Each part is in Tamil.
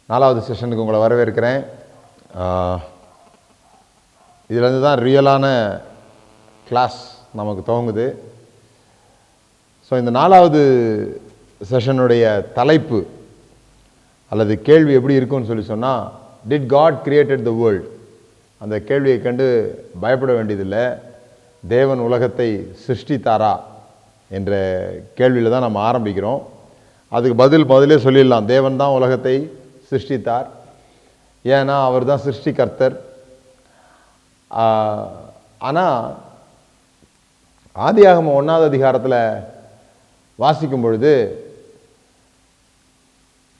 4வது செஷனுக்கு உங்களை வரவேற்கிறேன். இதிலேருந்து தான் ரியலான கிளாஸ் நமக்கு துவங்குது. ஸோ இந்த 4வது செஷனுடைய தலைப்பு அல்லது கேள்வி எப்படி இருக்குன்னு சொல்லி சொன்னால், did God created the world? அந்த கேள்வியை கண்டு பயப்பட வேண்டியதில்லை. தேவன் உலகத்தை சிருஷ்டித்தாரா என்ற கேள்வியில் தான் நம்ம ஆரம்பிக்கிறோம். அதுக்கு பதிலே சொல்லிடலாம், தேவன் தான் உலகத்தை சிருஷ்டித்தார். ஏன்னா அவர் தான் சிருஷ்டிகர்த்தர். ஆனால் ஆதியாகமம் 1வது அதிகாரத்தில் வாசிக்கும் பொழுது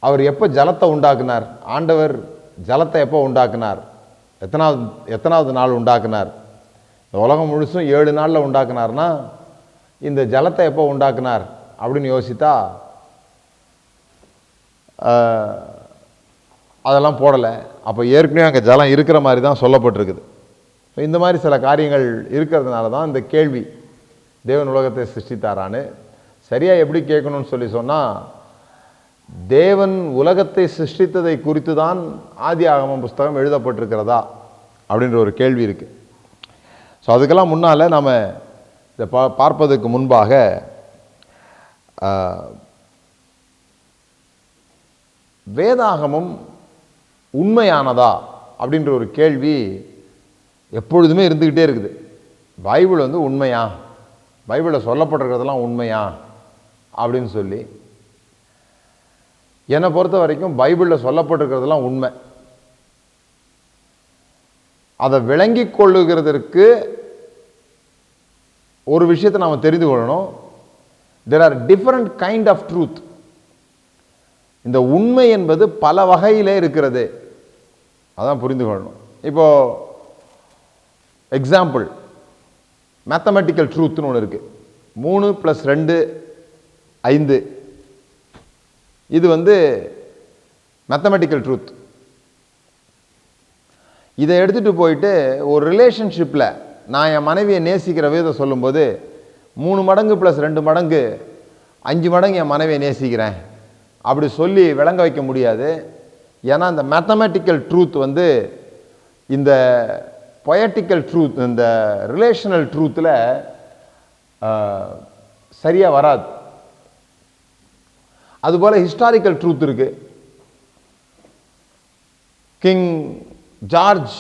அவர் எப்போ ஜலத்தை உண்டாக்குனார், ஆண்டவர் ஜலத்தை எப்போ உண்டாக்குனார், எத்தனாவது நாள் உண்டாக்குனார், இந்த உலகம் முழுசும் 7 நாளில் உண்டாக்குனார்னா இந்த ஜலத்தை எப்போ உண்டாக்குனார் அப்படின்னு யோசித்தா அதெல்லாம் போடலை. அப்போ ஏற்கனவே அங்கே ஜலம் இருக்கிற மாதிரி தான் சொல்லப்பட்டிருக்குது. இந்த மாதிரி சில காரியங்கள் இருக்கிறதுனால தான் இந்த கேள்வி, தேவன் உலகத்தை சிருஷ்டித்தாரான்னு. சரியாக எப்படி கேட்கணும்னு சொல்லி சொன்னால், தேவன் உலகத்தை சிருஷ்டித்ததை குறித்து தான் ஆதியாகமம் புஸ்தகம் எழுதப்பட்டிருக்கிறதா அப்படின்ற ஒரு கேள்வி இருக்குது. ஸோ அதுக்கெல்லாம் முன்னால் நாம் இதை பார்ப்பதற்கு முன்பாக வேதாகமம் உண்மையானதா அப்படின்ற ஒரு கேள்வி எப்பொழுதுமே இருந்துக்கிட்டே இருக்குது. பைபிள் வந்து உண்மையா, பைபிளில் சொல்லப்பட்டிருக்கிறதெல்லாம் உண்மையா அப்படின்னு சொல்லி, என்னை பொறுத்த வரைக்கும் பைபிளில் சொல்லப்பட்டிருக்கிறதெல்லாம் உண்மை. அதை விளங்கி கொள்ளுகிறதற்கு ஒரு விஷயத்தை நாம் தெரிந்து கொள்ளணும். There are different kind of truth. இந்த உண்மை என்பது பல வகையிலே இருக்கிறது, அதான் புரிந்து கொள்ளணும். இப்போ எக்ஸாம்பிள், மேத்தமெட்டிக்கல் ட்ரூத்னு ஒன்று இருக்குது. 3 + 2 5. இது வந்து மேத்தமெட்டிக்கல் ட்ரூத். இதை எடுத்துகிட்டு போயிட்டு ஒரு ரிலேஷன்ஷிப்பில் நான் என் மனைவியை நேசிக்கிற விதத்தை சொல்லும்போது 3 மடங்கு + 2 மடங்கு 5 மடங்கு என் மனைவியை நேசிக்கிறேன் அப்படி சொல்லி விளங்க வைக்க முடியாது. ஏன்னா இந்த மேத்தமெட்டிக்கல் ட்ரூத் வந்து இந்த பொயட்டிக்கல் ட்ரூத், இந்த ரிலேஷனல் ட்ரூத்தில் சரியாக வராது. அதுபோல் ஹிஸ்டாரிக்கல் ட்ரூத் இருக்கு. கிங் ஜார்ஜ்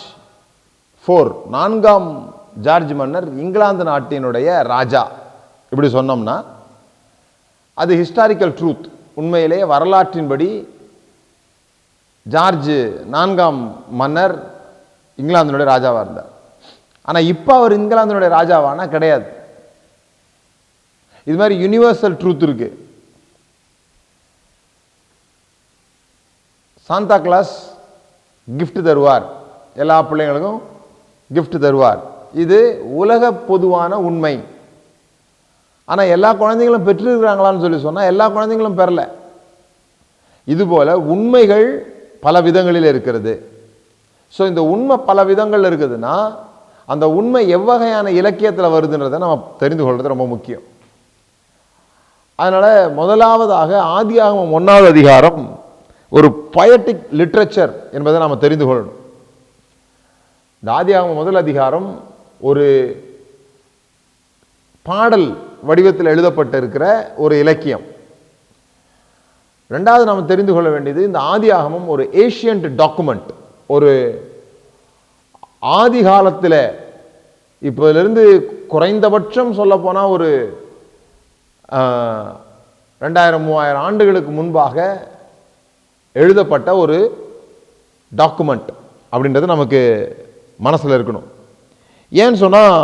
4, 4ஆம் ஜார்ஜ் மன்னர், இங்கிலாந்து நாட்டினுடைய ராஜா, இப்படி சொன்னோம்னா அது ஹிஸ்டாரிக்கல் ட்ரூத். உண்மையிலேயே வரலாற்றின்படி ஜார்ஜ் 4ஆம் மன்னர் இங்கிலாந்தினுடைய ராஜாவாக இருந்தார். ஆனால் இப்போ அவர் இங்கிலாந்தினுடைய ராஜாவானா கிடையாது. இது மாதிரி யூனிவர்சல் ட்ரூத் இருக்கு. சாந்தா கிளாஸ் கிஃப்ட் தருவார், எல்லா பிள்ளைங்களுக்கும் கிஃப்ட் தருவார். இது உலக பொதுவான உண்மை. ஆனால் எல்லா குழந்தைங்களும் பெற்றிருக்கிறாங்களான்னு சொல்லி சொன்னால் எல்லா குழந்தைங்களும் பெறல. இதுபோல் உண்மைகள் பல விதங்களில் இருக்கிறது. ஸோ இந்த உண்மை பல விதங்கள் இருக்குதுன்னா அந்த உண்மை எவ்வகையான இலக்கியத்தில் வருதுன்றதை நம்ம தெரிந்து கொள்வது ரொம்ப முக்கியம். அதனால் முதலாவதாக ஆதியாகமம் 1வது அதிகாரம் ஒரு பொயட்டிக் லிட்ரேச்சர் என்பதை நாம் தெரிந்து கொள்ளணும். இந்த ஆதியாகமம் 1 அதிகாரம் ஒரு பாடல் வடிவத்தில் எழுதப்பட்டிருக்கிற ஒரு இலக்கியம். 2வது நாம் தெரிந்து கொள்ள வேண்டியது, இந்த ஆதியாகமம் ஒரு ஏஷியன்ட் டாக்குமெண்ட். ஒரு ஆதி காலத்தில், இப்போதிலிருந்து குறைந்தபட்சம் சொல்ல போனால் ஒரு 2000-3000 ஆண்டுகளுக்கு முன்பாக எழுதப்பட்ட ஒரு டாக்குமெண்ட் அப்படின்றது நமக்கு மனசில் இருக்கணும். ஏன்னு சொன்னால்,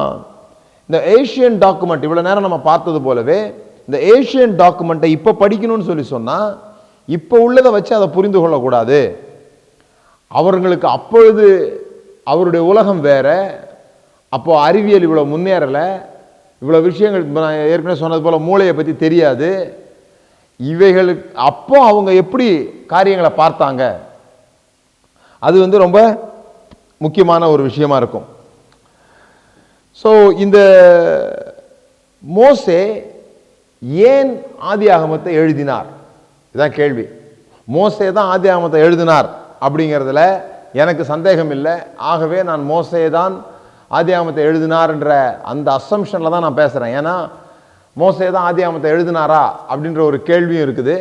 இந்த ஏஷியன் டாக்குமெண்ட் இவ்வளோ நேரம் நம்ம பார்த்தது போலவே இந்த ஏஷியன் டாக்குமெண்ட்டை இப்போ படிக்கணும்னு சொல்லி சொன்னால் இப்போ உள்ளதை வச்சு அதை புரிந்து கொள்ளக்கூடாது. அவர்களுக்கு அப்பொழுது அவருடைய உலகம் வேற, அப்போ அறிவியல் இவ்வளோ முன்னேறலை, இவ்வளோ விஷயங்கள் நான் ஏற்கனவே சொன்னது போல் மூளையை பற்றி தெரியாது. இவைகளுக்கு அப்போ அவங்க எப்படி காரியங்களை பார்த்தாங்க, அது வந்து ரொம்ப முக்கியமான ஒரு விஷயமா இருக்கும். ஸோ இந்த மோசே ஏன் ஆதியாகமத்தை எழுதினார், இதுதான் கேள்வி. மோசே தான் ஆதியாகமத்தை எழுதினார் அப்படிங்கிறதுல எனக்கு சந்தேகம் இல்லை. ஆகவே நான் மோசே தான் ஆதியாகமத்தை எழுதினார் என்ற அந்த அசம்ஷனில் தான் நான் பேசுகிறேன். ஏன்னா மோசே தான் ஆதியாகமத்தை எழுதினாரா அப்படின்ற ஒரு கேள்வியும் இருக்குது.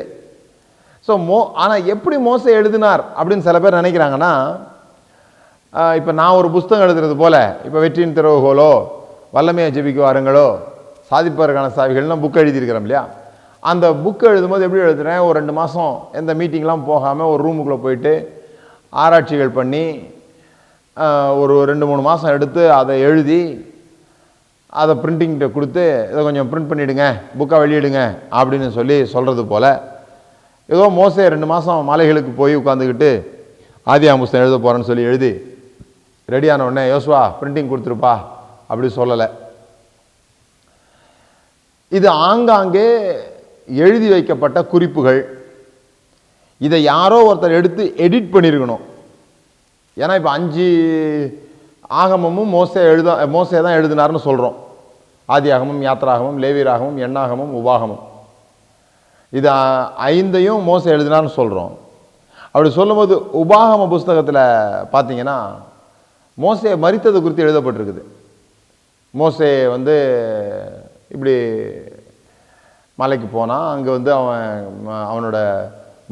ஸோ ஆனால் எப்படி மோசே எழுதினார் அப்படின்னு சில பேர் நினைக்கிறாங்கன்னா, இப்போ நான் ஒரு புஸ்தகம் எழுதுறது போல, இப்போ வெற்றியின் திறவுகோலோ, வல்லமையை ஜெபிக்க வாருங்களோ, சாதிப்பதற்கான சாவிகள்லாம் புக் எழுதியிருக்கிறோம் இல்லையா? அந்த புக்கு எழுதும்போது எப்படி எழுதுறேன், ஒரு 2 மாதம் எந்த மீட்டிங்லாம் போகாமல் ஒரு ரூமுக்குள்ளே போயிட்டு ஆராய்ச்சிகள் பண்ணி ஒரு 2-3 மாதம் எடுத்து அதை எழுதி அதை பிரிண்டிங்கிட்ட கொடுத்து இதை கொஞ்சம் பிரிண்ட் பண்ணிவிடுங்க, புக்காக வெளியிடுங்க அப்படின்னு சொல்கிறது போல் ஏதோ மோசே 2 மாதம் மலைகளுக்கு போய் உட்காந்துக்கிட்டு ஆதியாகம புஸ்தகம் எழுத போகிறேன்னு சொல்லி எழுதி ரெடியான உடனே யோசுவா பிரிண்டிங் கொடுத்துருப்பா அப்படி சொல்லலை. இது ஆங்காங்கே எழுதி வைக்கப்பட்ட குறிப்புகள். இதை யாரோ ஒருத்தர் எடுத்து எடிட் பண்ணியிருக்கணும். ஏன்னா இப்போ 5 ஆகமமும் மோசே தான் எழுதினார்னு சொல்கிறோம். ஆதியாகமம், யாத்திராகமம், லேவியராகமம், எண்ணாகமம், உபாகமம், இது 5ஐயும் மோசே எழுதினார்னு சொல்கிறோம். அப்படி சொல்லும்போது உபாகம புஸ்தகத்தில் பார்த்தீங்கன்னா மோசே மரித்தது குறித்து எழுதப்பட்டிருக்குது. மோசே இப்படி மலைக்கு போனால் அங்கே அவனோட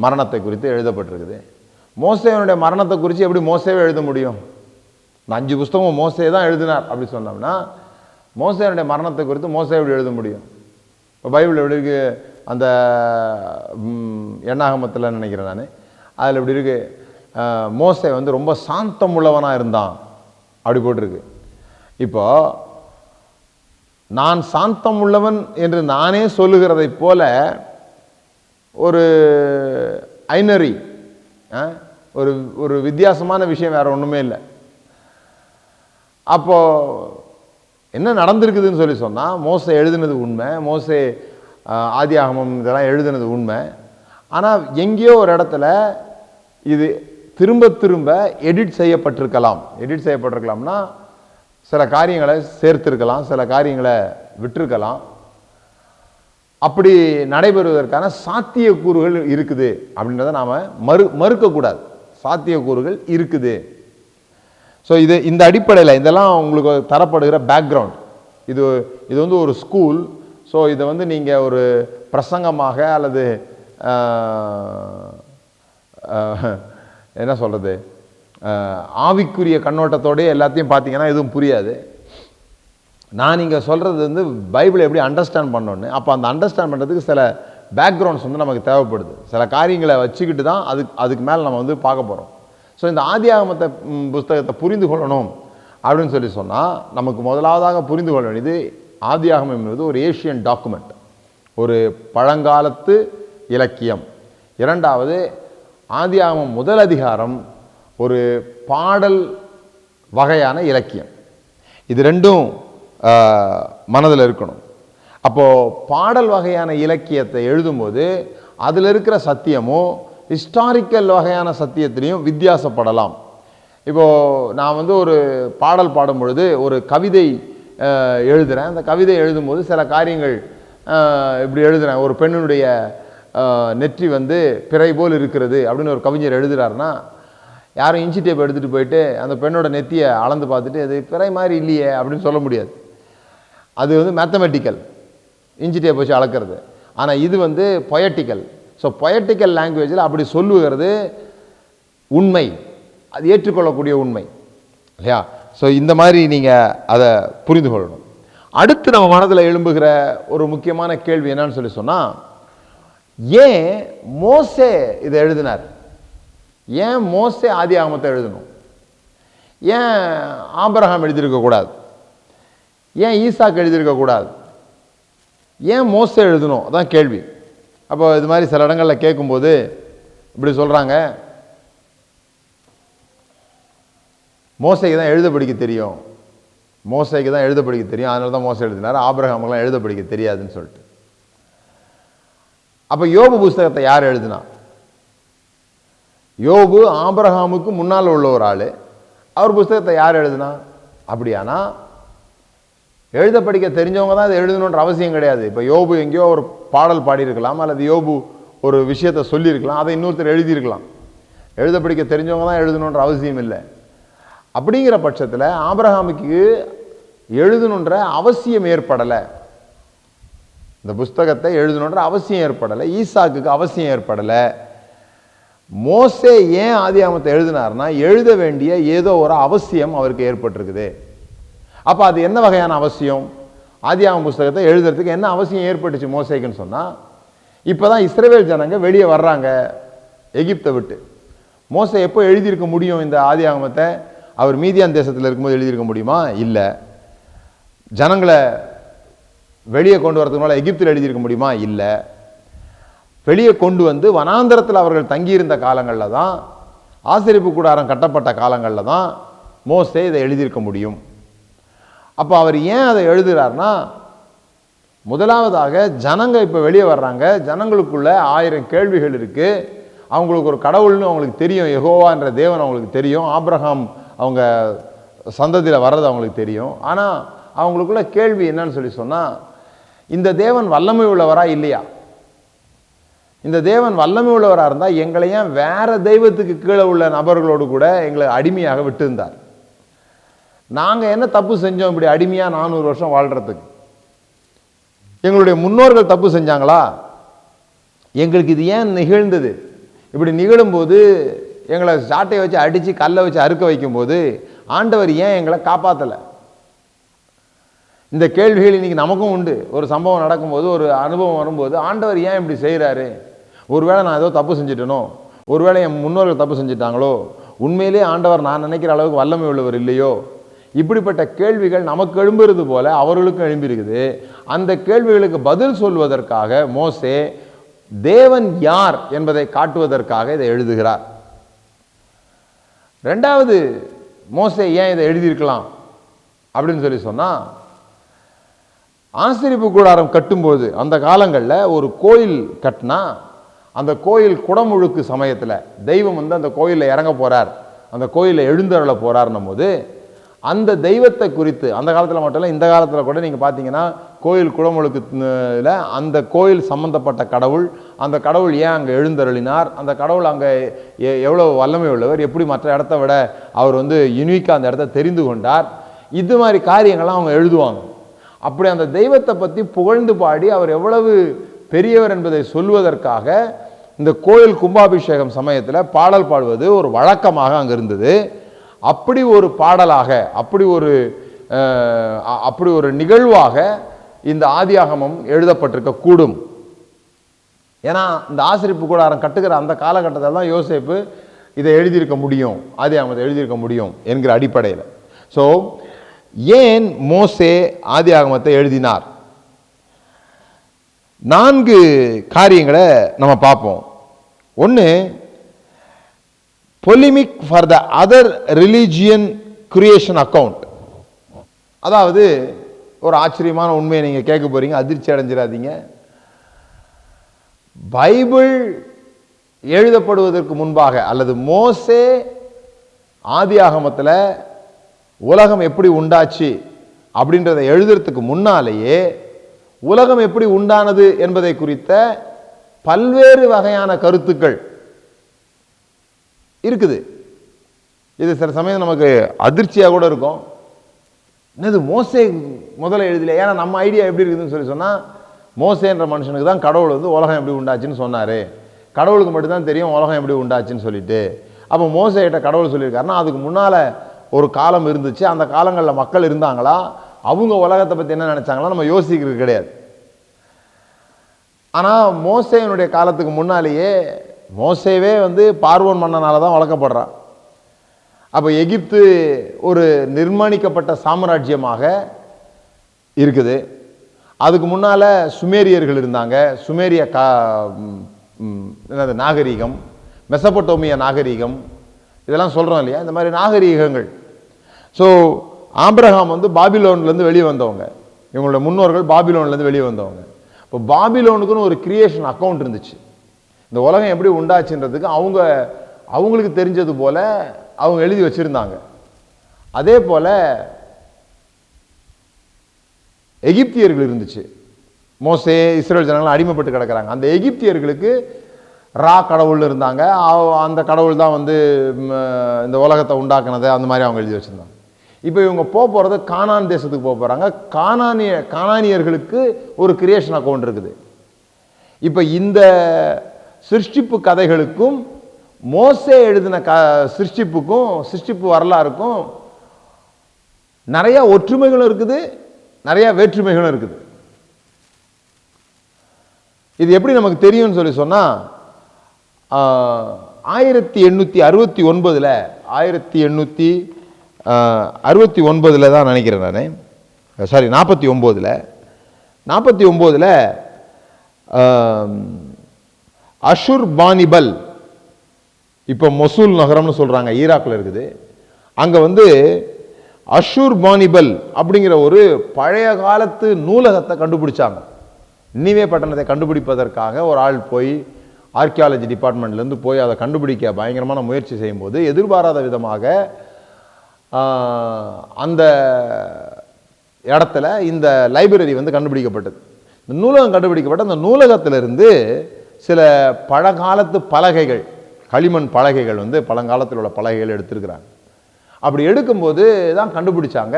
மரணத்தை குறித்து எழுதப்பட்டிருக்குது. மோசேவனுடைய மரணத்தை குறித்து எப்படி மோசேவே எழுத முடியும்? இந்த 5 புஸ்தகம் மோசே தான் எழுதினார் அப்படி சொன்னோம்னா மோசேவனுடைய மரணத்தை குறித்து மோசே எப்படி எழுத முடியும்? இப்போ பைபிள் எப்படி இருக்கு, அந்த எண்ணாகமத்தில் நினைக்கிறேன் நான், அதில் எப்படி இருக்கு, மோசே ரொம்ப சாந்தம் உள்ளவனாக இருந்தான் அப்படி போட்டிருக்கு. இப்போ நான் சாந்தம் உள்ளவன் என்று நானே சொல்லுகிறதை போல ஒரு ஐனரி, ஒரு வித்தியாசமான விஷயம் வேற ஒன்றுமே இல்லை. அப்போ என்ன நடந்திருக்குதுன்னு சொன்னால் மோசே எழுதுனது உண்மை, மோசே ஆதியாகமம் இதெல்லாம் எழுதுனது உண்மை. ஆனால் எங்கேயோ ஒரு இடத்துல இது திரும்ப திரும்ப எடிட் செய்யப்பட்டிருக்கலாம்னா சில காரியங்களை சேர்த்திருக்கலாம், சில காரியங்களை விட்டிருக்கலாம். அப்படி நடைபெறுவதற்கான சாத்தியக்கூறுகள் இருக்குது அப்படின்றத நாம் மறுக்கக்கூடாது. சாத்தியக்கூறுகள் இருக்குது. ஸோ இந்த அடிப்படையில் இதெல்லாம் உங்களுக்கு தரப்படுகிற பேக்ரவுண்ட். இது ஒரு ஸ்கூல். ஸோ இதை நீங்கள் ஒரு பிரசங்கமாக அல்லது என்ன சொல்கிறது, ஆவிக்குரிய கண்ணோட்டத்தோடய எல்லாத்தையும் பார்த்தீங்கன்னா எதுவும் புரியாது. நான் இங்கே சொல்கிறது பைபிளை எப்படி அண்டர்ஸ்டாண்ட் பண்ணோன்னு, அப்போ அந்த அண்டர்ஸ்டாண்ட் பண்ணுறதுக்கு சில பேக்ரவுண்ட்ஸ் நமக்கு தேவைப்படுது. சில காரியங்களை வச்சுக்கிட்டு தான் அதுக்கு மேலே நம்ம பார்க்க போகிறோம். ஸோ இந்த ஆதியாகமத்தை புஸ்தகத்தை புரிந்து கொள்ளணும் அப்படின்னு சொன்னால் நமக்கு முதலாவதாக புரிந்து கொள்ள வேண்டியது, ஆதியாகமம் என்பது ஒரு ஏஷியன் டாக்குமெண்ட், ஒரு பழங்காலத்து இலக்கியம். இரண்டாவது, ஆதியாகமம் முதல் அதிகாரம் ஒரு பாடல் வகையான இலக்கியம். இது ரெண்டும் மனதில் இருக்கணும். அப்போது பாடல் வகையான இலக்கியத்தை எழுதும்போது அதில் இருக்கிற சத்தியமும் ஹிஸ்டாரிக்கல் வகையான சத்தியத்திலையும் வித்தியாசப்படலாம். இப்போது நான் ஒரு பாடல் பாடும் பொழுது ஒரு கவிதை எழுதுகிறேன். அந்த கவிதை எழுதும்போது சில காரியங்கள் இப்படி எழுதுகிறேன். ஒரு பெண்ணினுடைய நெற்றி பிறை போல் இருக்கிறது அப்படின்னு ஒரு கவிஞர் எழுதுகிறாருன்னா, யாரும் இன்ச்சி டேப் எடுத்துகிட்டு போயிட்டு அந்த பெண்ணோட நெத்தியை அளந்து பார்த்துட்டு அது பிறை மாதிரி இல்லையே அப்படின்னு சொல்ல முடியாது. அது மேத்தமெட்டிக்கல், இன்ச்சி டேப் வச்சு அளக்கிறது. ஆனால் இது பொயட்டிக்கல். ஸோ பொயட்டிக்கல் லாங்குவேஜில் அப்படி சொல்லுகிறது உண்மை, அது ஏற்றுக்கொள்ளக்கூடிய உண்மை இல்லையா? ஸோ இந்த மாதிரி நீங்கள் அதை புரிந்து கொள்ளணும். அடுத்து நம்ம மனதில் எழும்புகிற ஒரு முக்கியமான கேள்வி என்னன்னு சொன்னால், ஏன் மோசே இதை எழுதினார்? ஏன் மோசே ஆதியாகமத்தை எழுதணும்? ஏன் ஆபிரகாம் எழுதியிருக்கக்கூடாது? ஏன் ஈசாக்கு எழுதியிருக்கக்கூடாது? ஏன் மோசே எழுதணும்? அதான் கேள்வி. அப்போ இது மாதிரி சில இடங்களில் கேட்கும்போது இப்படி சொல்கிறாங்க, மோசைக்கு தான் எழுத படிக்க தெரியும், அதனால தான் மோசே எழுதினார், ஆபிரகாமுக்கெல்லாம் எழுத படிக்க தெரியாதுன்னு சொல்லிட்டு. அப்போ யோபு புஸ்தகத்தை யார் எழுதினா? யோபு ஆபிரகாமுக்கு முன்னால் உள்ள ஒரு ஆள், அவர் புஸ்தகத்தை யார் எழுதினா? அப்படியானா எழுத படிக்க தெரிஞ்சவங்க தான் இதை எழுதணுன்ற அவசியம் கிடையாது. இப்போ யோபு எங்கேயோ ஒரு பாடல் பாடியிருக்கலாம், அல்லது யோபு ஒரு விஷயத்தை சொல்லியிருக்கலாம், அதை இன்னொருத்தர் எழுதியிருக்கலாம். எழுத படிக்க தெரிஞ்சவங்க தான் எழுதணுன்ற அவசியம் இல்லை. அப்படிங்கிற பட்சத்தில் ஆபிரகாமுக்கு எழுதணுன்ற அவசியம் ஏற்படலை, இந்த புஸ்தகத்தை எழுதணுன்ற அவசியம் ஏற்படலை, ஈசாக்குக்கு அவசியம் ஏற்படலை. மோசே ஏன் ஆதியாகமத்தை எழுதினார்னா எழுத வேண்டிய ஏதோ ஒரு அவசியம் அவருக்கு ஏற்பட்டிருக்குது. அப்போ அது என்ன வகையான அவசியம்? ஆதியாகம புஸ்தகத்தை எழுதுறதுக்கு என்ன அவசியம் ஏற்பட்டுச்சு மோசேக்குன்னு சொன்னால், இப்போ தான் இஸ்ரவேல் ஜனங்க வெளியே வர்றாங்க எகிப்தை விட்டு. மோசே எப்போ எழுதியிருக்க முடியும் இந்த ஆதியாகமத்தை? அவர் மீதியான் தேசத்தில் இருக்கும்போது எழுதியிருக்க முடியுமா? இல்லை. ஜனங்களை வெளியே கொண்டு வரதுக்கு மேலே எகிப்தில் எழுதியிருக்க முடியுமா? இல்லை. வெளியே கொண்டு வந்து வனாந்தரத்தில் அவர்கள் தங்கியிருந்த காலங்களில் தான், ஆசரிப்பு கூடாரம் கட்டப்பட்ட காலங்களில் தான் மோசே இதை எழுதியிருக்க முடியும். அப்போ அவர் ஏன் அதை எழுதுகிறார்னா, முதலாவதாக ஜனங்க இப்போ வெளியே வர்றாங்க, ஜனங்களுக்குள்ள 1000 கேள்விகள் இருக்குது. அவங்களுக்கு ஒரு கடவுள்னு அவங்களுக்கு தெரியும், யெகோவா என்ற தேவன் அவங்களுக்கு தெரியும், ஆபிரகாம் அவங்க சந்ததியில் வர்றது அவங்களுக்கு தெரியும். ஆனால் அவங்களுக்குள்ள கேள்வி என்னன்னு சொல்லி சொன்னால், இந்த தேவன் வல்லமை உள்ளவரா இல்லையா? இந்த தேவன் வல்லமை உள்ளவராக இருந்தால் எங்களை ஏன் வேற தெய்வத்துக்கு கீழே உள்ள நபர்களோடு கூட எங்களை அடிமையாக விட்டுருந்தார்? நாங்கள் என்ன தப்பு செஞ்சோம் இப்படி அடிமையாக 400 வருஷம் வாழ்கிறதுக்கு? எங்களுடைய முன்னோர்கள் தப்பு செஞ்சாங்களா? எங்களுக்கு இது ஏன் நிகழ்ந்தது? இப்படி நிகழும்போது எங்களை சாட்டையை வச்சு அடித்து கல்லை வச்சு அறுக்க வைக்கும்போது ஆண்டவர் ஏன் எங்களை காப்பாற்றலை? இந்த கேள்விகள் இன்னைக்கு நமக்கும் உண்டு. ஒரு சம்பவம் நடக்கும்போது, ஒரு அனுபவம் வரும்போது, ஆண்டவர் ஏன் இப்படி செய்கிறாரு? ஒருவேளை நான் ஏதோ தப்பு செஞ்சுட்டேனோ, ஒருவேளை என் முன்னோர்கள் தப்பு செஞ்சுட்டாங்களோ, உண்மையிலே ஆண்டவர் நான் நினைக்கிற அளவுக்கு வல்லமை உள்ளவர் இல்லையோ? இப்படிப்பட்ட கேள்விகள் நமக்கு எழும்புறது போல அவர்களுக்கும் எழும்பியிருக்குது. அந்த கேள்விகளுக்கு பதில் சொல்வதற்காக மோசே தேவன் யார் என்பதை காட்டுவதற்காக இதை எழுதுகிறார். ரெண்டாவது, மோசே ஏன் இதை எழுதியிருக்கலாம் அப்படின்னு சொல்லி சொன்னால், ஆசரிப்பு கூடாரம் கட்டும்போது அந்த காலங்களில் ஒரு கோயில் கட்டினா, அந்த கோயில் குடமுழுக்கு சமயத்தில் தெய்வம் வந்து அந்த கோயிலில் இறங்க போகிறார், அந்த கோயிலில் எழுந்தருள போகிறார்னும் போது அந்த தெய்வத்தை குறித்து, அந்த காலத்தில் மட்டும் இல்லை, இந்த காலத்தில் கூட நீங்கள் பார்த்தீங்கன்னா கோயில் குடமுழுக்குல அந்த கோயில் சம்பந்தப்பட்ட கடவுள், அந்த கடவுள் ஏன் அங்கே எழுந்தருளினார், அந்த கடவுள் அங்கே எவ்வளோ வல்லமை உள்ளவர், எப்படி மற்ற இடத்த விட அவர் வந்து யுனிக்காக அந்த இடத்த தெரிந்து கொண்டார், இது மாதிரி காரியங்கள்லாம் அவங்க எழுதுவாங்க. அப்படி அந்த தெய்வத்தை பற்றி புகழ்ந்து பாடி அவர் எவ்வளவு பெரியவர் என்பதை சொல்வதற்காக இந்த கோயில் கும்பாபிஷேகம் சமயத்தில் பாடல் பாடுவது ஒரு வழக்கமாக அங்கே இருந்தது. அப்படி ஒரு பாடலாக, அப்படி ஒரு நிகழ்வாக இந்த ஆதியாகமம் எழுதப்பட்டிருக்க கூடும். ஏன்னா இந்த ஆசரிப்பு கூடாரம் கட்டுகிற அந்த காலகட்டத்தில் தான் யோசேப்பு இதை எழுதியிருக்க முடியும், ஆதியாகமத்தை எழுதியிருக்க முடியும் என்கிற அடிப்படையில். ஸோ ஏன் மோசே ஆதியாகமத்தை எழுதினார்? 4 காரியங்களை நம்ம பார்ப்போம். ஒன்று, polemic for the other religion creation account. அதாவது ஒரு ஆச்சரியமான உண்மையை நீங்கள் கேட்க போறீங்க, அதிர்ச்சி அடைஞ்சிடாதீங்க. பைபிள் எழுதப்படுவதற்கு முன்பாக, அல்லது மோசே ஆதியாகமத்தில் உலகம் எப்படி உண்டாச்சு அப்படின்றத எழுதுறதுக்கு முன்னாலேயே உலகம் எப்படி உண்டானது என்பதை குறித்த பல்வேறு வகையான கருத்துக்கள் இருக்குது. இது சில சமயம் நமக்கு அதிர்ச்சியாக கூட இருக்கும். என்னது மோசே முதல்ல எழுதல? ஏன்னா நம்ம ஐடியா எப்படி இருக்குதுன்னு சொல்லி சொன்னால், மோசேன்ற மனுஷனுக்கு தான் கடவுள் வந்து உலகம் எப்படி உண்டாச்சுன்னு சொன்னார், கடவுளுக்கு மட்டும்தான் தெரியும் உலகம் எப்படி உண்டாச்சுன்னு சொல்லிட்டு. அப்போ மோசேகிட்ட கடவுள் சொல்லியிருக்காருன்னா அதுக்கு முன்னால் ஒரு காலம் இருந்துச்சு, அந்த காலங்களில் மக்கள் இருந்தாங்களா, அவங்க உலகத்தை பற்றி என்ன நினச்சாங்களா நம்ம யோசிக்கிறது கிடையாது. ஆனால் மோசேனுடைய காலத்துக்கு முன்னாலேயே மோசேவே வந்து பார்வோன் மன்னனால தான் வளர்க்கப்படுறான். அப்போ எகிப்து ஒரு நிர்மாணிக்கப்பட்ட சாம்ராஜ்யமாக இருக்குது. அதுக்கு முன்னால் சுமேரியர்கள் இருந்தாங்க, சுமேரிய நாகரீகம், மெசபொட்டோமிய நாகரீகம், இதெல்லாம் சொல்கிறோம் இல்லையா, இந்த மாதிரி நாகரீகங்கள். ஸோ ஆபிரகாம் வந்து பாபிலோன்லேருந்து வெளியே வந்தவங்க, இவங்களோட முன்னோர்கள் பாபிலோன்லேருந்து வெளியே வந்தவங்க. இப்போ பாபிலோனுக்குன்னு ஒரு கிரியேஷன் அக்கௌண்ட் இருந்துச்சு. இந்த உலகம் எப்படி உண்டாச்சுன்றதுக்கு அவங்களுக்கு தெரிஞ்சது போல அவங்க எழுதி வச்சுருந்தாங்க. அதே போல் எகிப்தியர்கள் இருந்துச்சு. மோசே இஸ்ரேல் ஜனங்கள் அடிமைப்பட்டு கிடக்கிறாங்க. அந்த எகிப்தியர்களுக்கு ரா கடவுள்னு இருந்தாங்க. அந்த கடவுள் தான் வந்து இந்த உலகத்தை உண்டாக்குனது, அந்த மாதிரி அவங்க எழுதி வச்சுருந்தாங்க. இப்போ இவங்க போகிறது கானான் தேசத்துக்கு போகிறாங்க. கானானியர்களுக்கு ஒரு கிரியேஷன் அக்கௌண்ட் இருக்குது. இப்போ இந்த சிருஷ்டிப்பு கதைகளுக்கும் மோசே எழுதின சிருஷ்டிப்பு வரலாறுக்கும் நிறைய ஒற்றுமைகளும் இருக்குது, நிறைய வேற்றுமைகளும் இருக்குது. இது எப்படி நமக்கு தெரியும்னு சொல்லி சொன்னா, 1869 தான் நினைக்கிறேன் நான், சாரி 49ல் அஷுர் பானிபல், இப்போ மொசூல் நகரம்னு சொல்றாங்க, ஈராக்கில் இருக்குது. அங்க வந்து அஷூர் பானிபல் அப்படிங்கிற ஒரு பழைய காலத்து நூலகத்தை கண்டுபிடிச்சாங்க. நினிவே பட்டணத்தை கண்டுபிடிப்பதற்காக ஒரு ஆள் போய் ஆர்கியாலஜி டிபார்ட்மெண்ட்லேருந்து போய் அதை கண்டுபிடிக்க பயங்கரமான முயற்சி செய்யும்போது எதிர்பாராத விதமாக அந்த இடத்துல இந்த லைப்ரரி வந்து கண்டுபிடிக்கப்பட்டது. இந்த நூலகம் கண்டுபிடிக்கப்பட்ட அந்த நூலகத்திலிருந்து சில பழங்காலத்து பலகைகள், களிமண் பலகைகள் வந்து பழங்காலத்தில் உள்ள பலகைகள் எடுத்திருக்கிறாங்க. அப்படி எடுக்கும்போது தான் கண்டுபிடிச்சாங்க,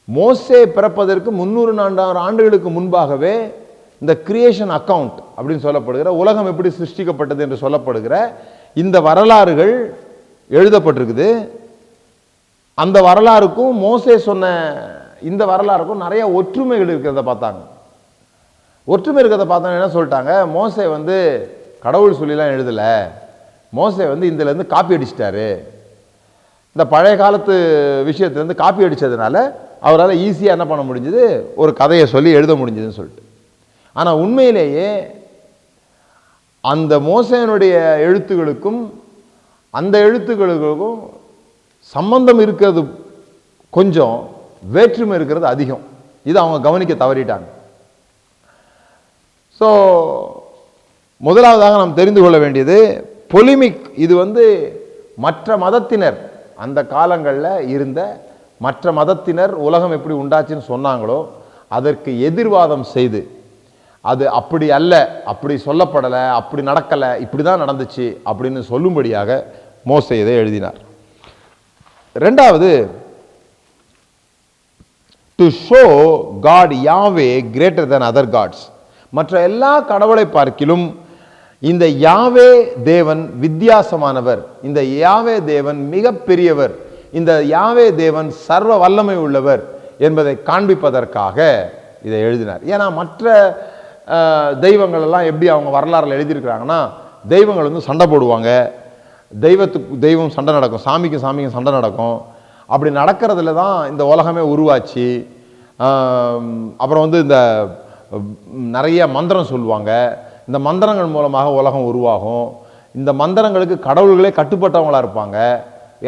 மோசே பிறப்பதற்கு 300 ஆண்டுகளுக்கு முன்பாகவே இந்த கிரியேஷன் அக்கவுண்ட் அப்படின்னு சொல்லப்படுகிற, உலகம் எப்படி சிருஷ்டிக்கப்பட்டது என்று சொல்லப்படுகிற இந்த வரலாறுகள் எழுதப்பட்டிருக்குது. அந்த வரலாறுக்கும் மோசே சொன்ன இந்த வரலாறுக்கும் நிறைய ஒற்றுமைகள் இருக்கிறத பார்த்தாங்க. ஒற்றுமை இருக்கிறத பார்த்தா என்ன சொல்லிட்டாங்க, மோசே வந்து கடவுள் சொல்லிலாம் எழுதலை, மோசே வந்து இதுலேருந்து காப்பி அடிச்சிட்டாரு. இந்த பழைய காலத்து விஷயத்துலேருந்து காப்பி அடித்ததுனால அவரால் ஈஸியாக என்ன பண்ண முடிஞ்சது, ஒரு கதையை சொல்லி எழுத முடிஞ்சதுன்னு சொல்லிட்டு. ஆனால் உண்மையிலேயே அந்த மோசேனுடைய எழுத்துக்களுக்கும் அந்த எழுத்துக்களுக்கும் சம்பந்தம் இருக்கிறது கொஞ்சம், வேற்றுமை இருக்கிறது அதிகம். இது அவங்க கவனிக்க தவறிட்டாங்க. ஸோ முதலாவதாக நாம் தெரிந்து கொள்ள வேண்டியது பொலிமிக். இது வந்து மற்ற மதத்தினர், அந்த காலங்களில் இருந்த மற்ற மதத்தினர் உலகம் எப்படி உண்டாச்சுன்னு சொன்னாங்களோ அதற்கு எதிர்வாதம் செய்து, அது அப்படி அல்ல, அப்படி சொல்லப்படலை, அப்படி நடக்கலை, இப்படி தான் நடந்துச்சு அப்படின்னு சொல்லும்படியாக மோசே இதை எழுதினார். ரெண்டாவது, to show God Yahweh greater than other gods. மற்ற எல்லா கடவுளை பார்க்கிலும் இந்த யாவே தேவன் வித்தியாசமானவர், இந்த யாவே தேவன் மிக பெரியவர், இந்த யாவே தேவன் சர்வ வல்லமை உள்ளவர் என்பதை காண்பிப்பதற்காக இதை எழுதினார். ஏன்னா மற்ற தெய்வங்கள் எல்லாம் எப்படி அவங்க வரலாறுல எழுதியிருக்கிறாங்கன்னா, தெய்வங்கள் வந்து சண்டை போடுவாங்க, தெய்வத்துக்கு தெய்வம் சண்டை நடக்கும், சாமிக்கும் சாமிக்கும் சண்டை நடக்கும். அப்படி நடக்கிறதுல தான் இந்த உலகமே உருவாச்சு. அப்புறம் வந்து இந்த நிறைய மந்திரம் சொல்லுவாங்க, இந்த மந்திரங்கள் மூலமாக உலகம் உருவாகும். இந்த மந்திரங்களுக்கு கடவுள்களே கட்டுப்பட்டவங்களா இருப்பாங்க.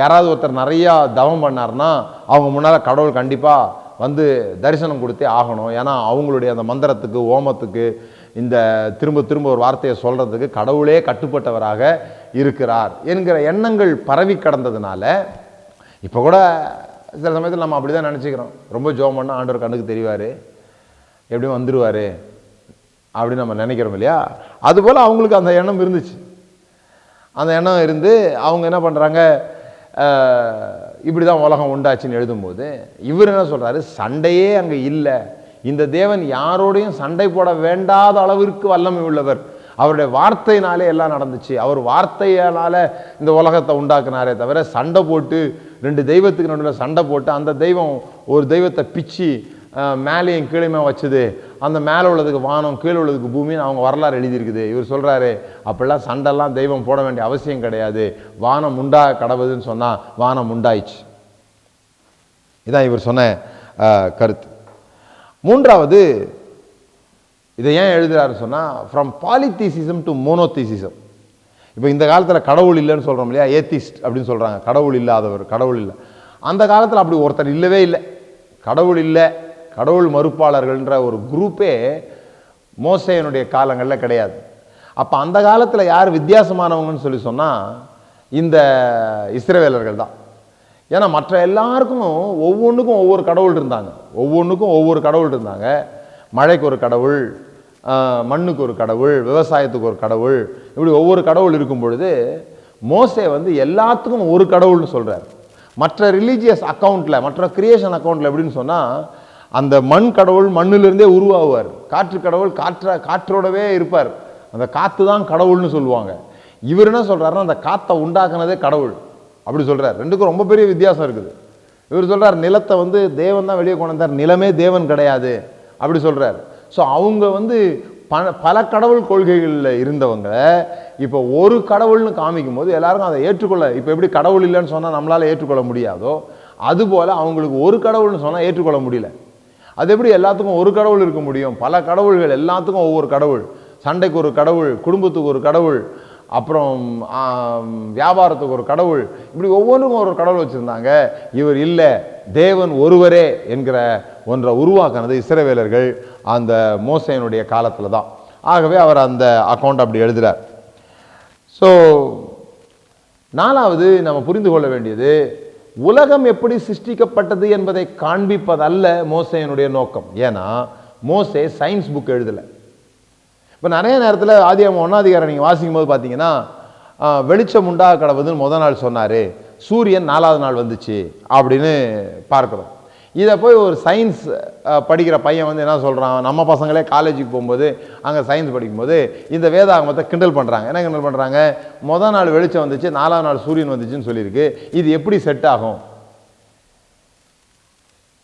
யாராவது ஒருத்தர் நிறையா தவம் பண்ணார்னா அவங்க முன்னால் கடவுள் கண்டிப்பாக வந்து தரிசனம் கொடுத்தே ஆகணும். ஏன்னா அவங்களுடைய அந்த மந்திரத்துக்கு, ஓமத்துக்கு, இந்த திரும்ப திரும்ப ஒரு வார்த்தையை சொல்கிறதுக்கு கடவுளே கட்டுப்பட்டவராக இருக்கிறார் என்கிற எண்ணங்கள் பரவி கடந்ததுனால, இப்போ கூட சில சமயத்தில் நம்ம அப்படி தான் நினச்சிக்கிறோம், ரொம்ப ஜோம் பண்ணால் ஆண்டவர் கண்ணுக்கு தெரிவார், எப்படியும் வந்துடுவார் அப்படின்னு நம்ம நினைக்கிறோம் இல்லையா. அதுபோல் அவங்களுக்கு அந்த எண்ணம் இருந்துச்சு. அந்த எண்ணம் இருந்து அவங்க என்ன பண்ணுறாங்க, இப்படி தான் உலகம் உண்டாச்சுன்னு எழுதும்போது இவர் என்ன சொல்கிறாரு, சண்டையே அங்கே இல்லை, இந்த தேவன் யாரோடையும் சண்டை போட வேண்டாத அளவிற்கு வல்லமை உள்ளவர், அவருடைய வார்த்தையினாலே எல்லாம் நடந்துச்சு, அவர் வார்த்தையினால இந்த உலகத்தை உண்டாக்குனாரே தவிர சண்டை போட்டு ரெண்டு தெய்வத்துக்கு நடுவில் சண்டை போட்டு அந்த தெய்வம் ஒரு தெய்வத்தை பிச்சு மேலேயும் கீழேயுமே வச்சுது, அந்த மேலே உள்ளதுக்கு வானம், கீழே உள்ளதுக்கு பூமின்னு அவங்க வரலாறு எழுதியிருக்குது. இவர் சொல்கிறாரு, அப்படிலாம் சண்டைலாம் தெய்வம் போட வேண்டிய அவசியம் கிடையாது, வானம் உண்டா கடவுதுன்னு சொன்னால் வானம் உண்டாயிடுச்சு. இதான் இவர் சொன்ன கருத்து. மூன்றாவது, இதை ஏன் எழுதுறாருன்னு சொன்னால், ஃப்ரம் பாலித்தீசிசம் டு மோனோதீசிசம். இப்போ இந்த காலத்தில் கடவுள் இல்லைன்னு சொல்கிறோம் இல்லையா, ஏத்திஸ்ட் அப்படின்னு சொல்கிறாங்க, கடவுள் இல்லாதவர், கடவுள் இல்லை. அந்த காலத்தில் அப்படி ஒருத்தர் இல்லவே இல்லை, கடவுள் இல்லை, கடவுள் மறுப்பாளர்கள்ன்ற ஒரு குரூப்பே மோசேனுடைய காலங்களில் கிடையாது. அப்போ அந்த காலத்தில் யார் வித்தியாசமானவங்கன்னு சொல்லி சொன்னால் இந்த இஸ்ரவேலர்கள் தான். ஏன்னா மற்ற எல்லாருக்கும் ஒவ்வொன்றுக்கும் ஒவ்வொரு கடவுள் இருந்தாங்க, ஒவ்வொன்றுக்கும் ஒவ்வொரு கடவுள் இருந்தாங்க. மழைக்கு ஒரு கடவுள், மண்ணுக்கு ஒரு கடவுள், விவசாயத்துக்கு ஒரு கடவுள், இப்படி ஒவ்வொரு கடவுள் இருக்கும் பொழுது மோசே வந்து எல்லாத்துக்கும் ஒரு கடவுள்னு சொல்றார். மற்ற ரிலீஜியஸ் அக்கௌண்ட்ல, மற்ற கிரியேஷன் அக்கௌண்ட்ல எப்படின்னு சொன்னா, அந்த மண் கடவுள் மண்ணிலிருந்தே உருவாகுவார், காற்று கடவுள் காற்றோடவே இருப்பார், அந்த காத்து தான் கடவுள்னு சொல்லுவாங்க. இவர் என்ன சொல்றாருன்னா, அந்த காத்தை உண்டாக்குனதே கடவுள் அப்படி சொல்றார். ரெண்டுக்கும் ரொம்ப பெரிய வித்தியாசம் இருக்குது. இவர் சொல்றார் நிலத்தை வந்து தேவன் தான் வெளியே கொண்டு வந்தார், நிலமே தேவன் கிடையாது அப்படி சொல்றார். ஸோ அவங்க வந்து பல கடவுள் கொள்கைகளில் இருந்தவங்க இப்போ ஒரு கடவுள்னு காமிக்கும் போது எல்லாருக்கும் அதை ஏற்றுக்கொள்ள, இப்போ எப்படி கடவுள் இல்லைன்னு சொன்னால் நம்மளால ஏற்றுக்கொள்ள முடியாதோ அதுபோல் அவங்களுக்கு ஒரு கடவுள்னு சொன்னால் ஏற்றுக்கொள்ள முடியல. அது எப்படி எல்லாத்துக்கும் ஒரு கடவுள் இருக்க முடியும்? பல கடவுள்கள், எல்லாத்துக்கும் ஒவ்வொரு கடவுள், சண்டைக்கு ஒரு கடவுள், குடும்பத்துக்கு ஒரு கடவுள், அப்புறம் வியாபாரத்துக்கு ஒரு கடவுள், இப்படி ஒவ்வொன்றுக்கும் ஒரு கடவுள் வச்சுருந்தாங்க. இவர் இல்லை, தேவன் ஒருவரே என்கிற ஒன்றை உருவாக்கினது இஸ்ரவேலர்கள் அந்த மோசேயினுடைய காலத்தில் தான். ஆகவே அவர் அந்த அக்கௌண்ட் அப்படி எழுதுகிறார். ஸோ நாலாவது நம்ம புரிந்து கொள்ள வேண்டியது, உலகம் எப்படி சிருஷ்டிக்கப்பட்டது என்பதை காண்பிப்பதல்ல மோசேயினுடைய நோக்கம். ஏன்னா மோசே சயின்ஸ் புக் எழுதலை. இப்போ நிறைய நேரத்தில் ஆதியாகமம் 1ஆம் அதிகாரம் நீங்கள் வாசிக்கும் போது பார்த்தீங்கன்னா, வெளிச்சம் உண்டாக கடவுதுன்னு முதல் நாள் சொன்னார், சூரியன் 4ஆவது நாள் வந்துச்சு அப்படின்னு பார்க்குறோம். இதை போய் ஒரு சயின்ஸ் படிக்கிற பையன் வந்து என்ன சொல்கிறான், நம்ம பசங்களே காலேஜுக்கு போகும்போது அங்கே சயின்ஸ் படிக்கும்போது இந்த வேதாகமத்தை கிண்டல் பண்ணுறாங்க. என்ன கிண்டல் பண்ணுறாங்க? முதல் நாள் வெளிச்சம் வந்துச்சு, 4ஆவது நாள் சூரியன் வந்துச்சுன்னு சொல்லியிருக்கு, இது எப்படி செட் ஆகும்?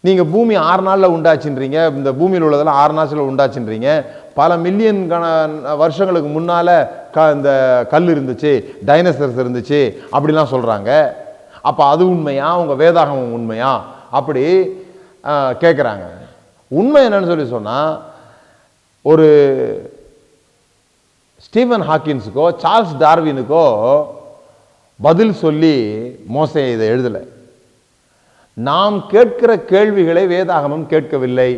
நீங்கள் பூமி 6 நாளில் உண்டாச்சுன்றீங்க, இந்த பூமியில் உள்ளதெல்லாம் 6 நாளில் உண்டாச்சுன்றீங்க, பல மில்லியன் வருஷங்களுக்கு முன்னால் இந்த கல் இருந்துச்சு, டைனோசர்ஸ் இருந்துச்சு அப்படிலாம் சொல்கிறாங்க. அப்போ அது உண்மையா, உங்கள் வேதாகமம் உண்மையா அப்படி கேட்குறாங்க. உண்மை என்னன்னு சொல்லி சொன்னால், ஒரு ஸ்டீவன் ஹாக்கின்ஸுக்கோ சார்ல்ஸ் டார்வினுக்கோ பதில் சொல்லி மோசே இதை எழுதலை. நாம் கேட்கிற கேள்விகளை வேதாகமம் கேட்கவில்லை,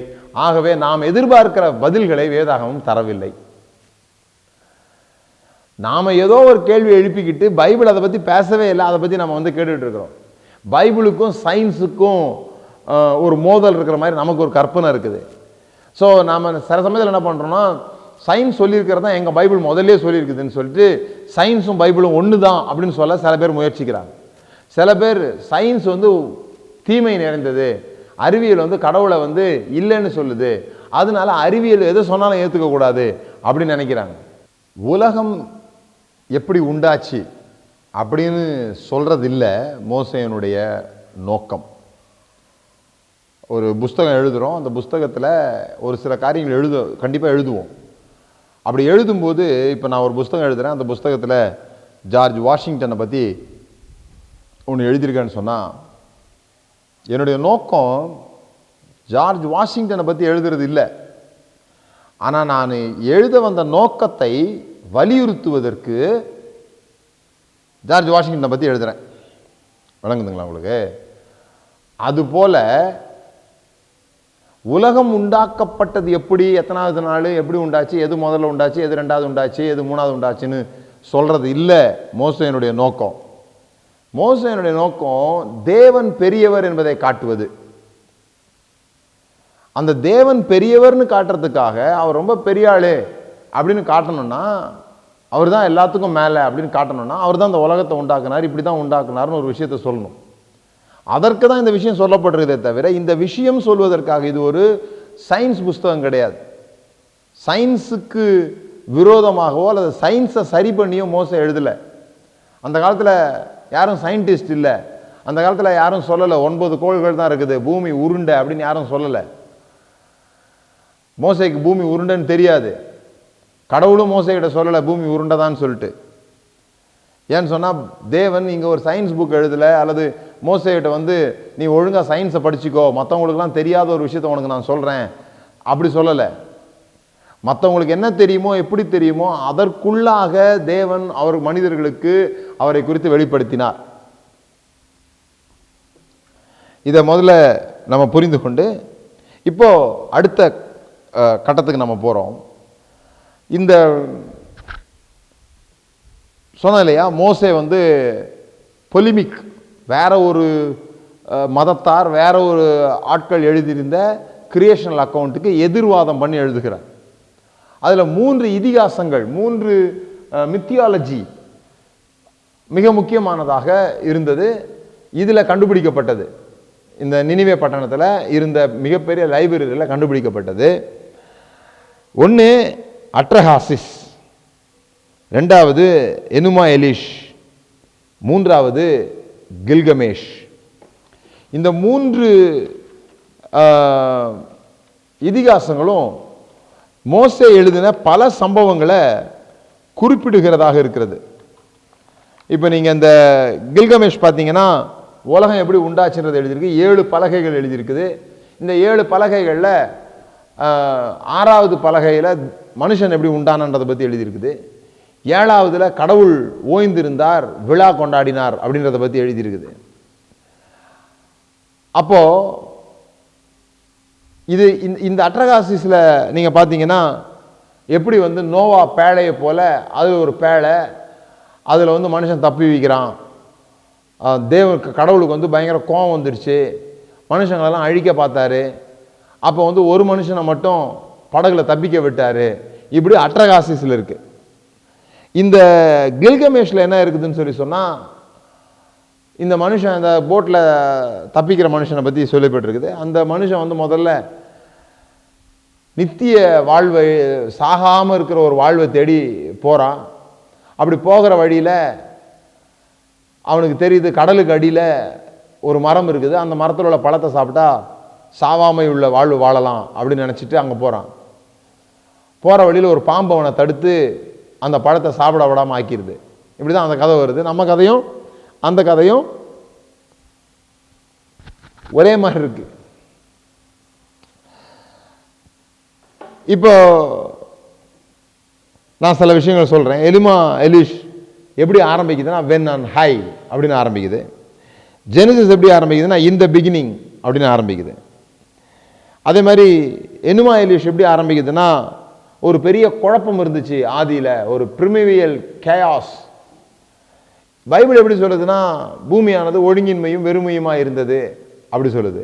ஆகவே நாம் எதிர்பார்க்கிற பதில்களை வேதாகமம் தரவில்லை. நாம ஏதோ ஒரு கேள்வி எழுப்பிக்கிட்டு பைபிள் அதை பற்றி பேசவே இல்லை, அதை பற்றி நம்ம வந்து கேட்டுட்டு இருக்கிறோம். பைபிளுக்கும் சயின்ஸுக்கும் ஒரு மோதல் இருக்கிற மாதிரி நமக்கு ஒரு கற்பனை இருக்குது. ஸோ நாம் சில சமயத்தில் என்ன பண்ணுறோம்னா, சயின்ஸ் சொல்லியிருக்கிறது தான் எங்கள் பைபிள் முதல்லே சொல்லியிருக்குதுன்னு சொல்லிட்டு சயின்ஸும் பைபிளும் ஒன்று தான் அப்படின்னு சொல்ல சில பேர் முயற்சிக்கிறாங்க. சில பேர் சயின்ஸ் வந்து தீமை நிறைந்தது, அறிவியல் வந்து கடவுளை வந்து இல்லைன்னு சொல்லுது, அதனால அறிவியல் எதை சொன்னாலும் ஏற்றுக்கக்கூடாது அப்படின்னு நினைக்கிறாங்க. உலகம் எப்படி உண்டாச்சு அப்படின்னு சொல்றது இல்லை மோசேயினுடைய நோக்கம். ஒரு புஸ்தகம் எழுதுகிறோம், அந்த புஸ்தகத்தில் ஒரு சில காரியங்கள் கண்டிப்பாக எழுதுவோம். அப்படி எழுதும்போது, இப்போ நான் ஒரு புஸ்தகம் எழுதுகிறேன், அந்த புஸ்தகத்தில் ஜார்ஜ் வாஷிங்டனை பற்றி ஒன்று எழுதியிருக்கேன்னு சொன்னால், என்னுடைய நோக்கம் ஜார்ஜ் வாஷிங்டனை பற்றி எழுதுறது இல்லை. ஆனால் நான் எழுத வந்த நோக்கத்தை வலியுறுத்துவதற்கு ஜார்ஜ் வாஷிங்டனை பற்றி எழுதுகிறேன். விளங்குதுங்களா உங்களுக்கு? அதுபோல உலகம் உண்டாக்கப்பட்டது எப்படி, எத்தனாவது நாள், எப்படி உண்டாச்சு, எது முதல்ல உண்டாச்சு, எது ரெண்டாவது உண்டாச்சு, எது மூணாவது உண்டாச்சுன்னு சொல்றது இல்லை மோசேயினுடைய நோக்கம். மோசேயினுடைய நோக்கம் தேவன் பெரியவர் என்பதை காட்டுவது. அந்த தேவன் பெரியவர்னு காட்டுறதுக்காக, அவர் ரொம்ப பெரிய ஆளு அப்படின்னு காட்டணும்னா, அவர் தான் எல்லாத்துக்கும் மேலே அப்படின்னு காட்டணும்னா, அவர் தான் இந்த உலகத்தை உண்டாக்குனார், இப்படி தான் உண்டாக்குனார்னு ஒரு விஷயத்தை சொல்லணும். அதற்கு தான் இந்த விஷயம் சொல்லப்பட்டிருக்கதே தவிர, இந்த விஷயம் சொல்வதற்காக இது ஒரு சயின்ஸ் புஸ்தகம் கிடையாது. சயின்ஸுக்கு விரோதமாகவோ அல்லது சயின்ஸை சரி பண்ணியோ மோசே எழுதலை. அந்த காலத்தில் யாரும் சயின்டிஸ்ட் இல்லை, அந்த காலத்தில் யாரும் சொல்லலை 9 கோள்கள் தான் இருக்குது, பூமி உருண்டை அப்படின்னு யாரும் சொல்லலை. மோசேக்கு பூமி உருண்டைன்னு தெரியாது, கடவுளும் மோசேக்கிட்ட சொல்லலை பூமி உருண்டைதான்னு சொல்லிட்டு. ஏன்னு சொன்னால், தேவன் இங்கே ஒரு சயின்ஸ் புக் எழுதலை, அல்லது மோசேக்கிட்ட வந்து நீ ஒழுங்காக சயின்ஸை படிச்சுக்கோ, மற்றவங்களுக்குலாம் தெரியாத ஒரு விஷயத்தை உனக்கு நான் சொல்கிறேன் அப்படி சொல்லலை. மற்றவங்களுக்கு என்ன தெரியுமோ, எப்படி தெரியுமோ அதற்குள்ளாக தேவன் அவர் மனிதர்களுக்கு அவரை குறித்து வெளிப்படுத்தினார். இதை முதல்ல நம்ம புரிந்து கொண்டு இப்போ அடுத்த கட்டத்துக்கு நம்ம போகிறோம். இந்த சொன்ன இல்லையா, மோசே வந்து பொலிமிக், வேற ஒரு மதத்தார், வேற ஒரு ஆட்கள் எழுதியிருந்த கிரியேஷனல் அக்கௌண்ட்டுக்கு எதிர்வாதம் பண்ணி எழுதுகிறார். அதில் 3 இதிகாசங்கள், 3 மித்தியாலஜி மிக முக்கியமானதாக இருந்தது. இதில் கண்டுபிடிக்கப்பட்டது, இந்த நினிவே பட்டணத்தில் இருந்த மிகப்பெரிய லைப்ரரியில் கண்டுபிடிக்கப்பட்டது. ஒன்று அட்ரஹாசிஸ், ரெண்டாவது எனுமா எலிஷ், மூன்றாவது கில்கமேஷ். இந்த 3 இதிகாசங்களும் மோசே எழுதின பல சம்பவங்களை குறிப்பிடுகிறதாக இருக்கிறது. இப்போ நீங்கள் இந்த கில்கமேஷ் பார்த்தீங்கன்னா உலகம் எப்படி உண்டாச்சுன்றது எழுதியிருக்கு. 7 பலகைகள் எழுதியிருக்குது. இந்த 7 பலகைகளில் 6வது பலகையில் மனுஷன் எப்படி உண்டானன்றதை பற்றி எழுதியிருக்குது. 7வதுல கடவுள் ஓய்ந்திருந்தார், விழா கொண்டாடினார் அப்படின்றத பற்றி எழுதியிருக்குது. அப்போ இது இந்த அட்ரகாசிஸில் நீங்கள் பார்த்தீங்கன்னா எப்படி நோவா பேழையை போல அதில் ஒரு பேழை, அதில் மனுஷன் தப்பி வைக்கிறான். கடவுளுக்கு பயங்கர கோபம் வந்துடுச்சு, மனுஷங்களெல்லாம் அழிக்க பார்த்தாரு. அப்போ ஒரு மனுஷனை மட்டும் படகுல தப்பிக்க விட்டார். இப்படி அட்ரகாசிஸில் இருக்குது. இந்த கில்கமேஷில் என்ன இருக்குதுன்னு சொன்னால், இந்த மனுஷன் இந்த போட்டில் தப்பிக்கிற மனுஷனை பற்றி சொல்லப்பட்டிருக்குது. அந்த மனுஷன் முதல்ல நித்திய வாழ்வை, சாகாமல் இருக்கிற ஒரு வாழ்வை தேடி போகிறான். அப்படி போகிற வழியில் அவனுக்கு தெரியுது கடலுக்கு அடியில் ஒரு மரம் இருக்குது, அந்த மரத்தில் உள்ள பழத்தை சாப்பிட்டா சாவாமை உள்ள வாழ்வு வாழலாம் அப்படின்னு நினச்சிட்டு அங்கே போகிறான். போகிற வழியில் ஒரு பாம்பு அவனை தடுத்து அந்த பழத்தை சாப்பிட விடாமல் ஆக்கிடுது. இப்படி தான் அந்த கதை வருது. நம்ம கதையும் அந்த கதையும் ஒரே மாதிரி இருக்கு. இப்போ நான் சில விஷயங்கள் சொல்கிறேன். எலிமா எலிஷ் எப்படி ஆரம்பிக்குதுன்னா வென் அண்ட் ஹை அப்படின்னு ஆரம்பிக்குது. ஜெனசிஸ் எப்படி ஆரம்பிக்குதுன்னா இன் த பிகினிங் அப்படின்னு ஆரம்பிக்குது. அதே மாதிரி எனுமா எலிஷ் எப்படி ஆரம்பிக்குதுன்னா ஒரு பெரிய குழப்பம் இருந்துச்சு ஆதியில், ஒரு பிரிமிவியல் கேயாஸ். பைபிள் எப்படி சொல்லுதுன்னா பூமியானது ஒழுங்கின்மையும் வெறுமையுமா இருந்தது அப்படி சொல்லுது.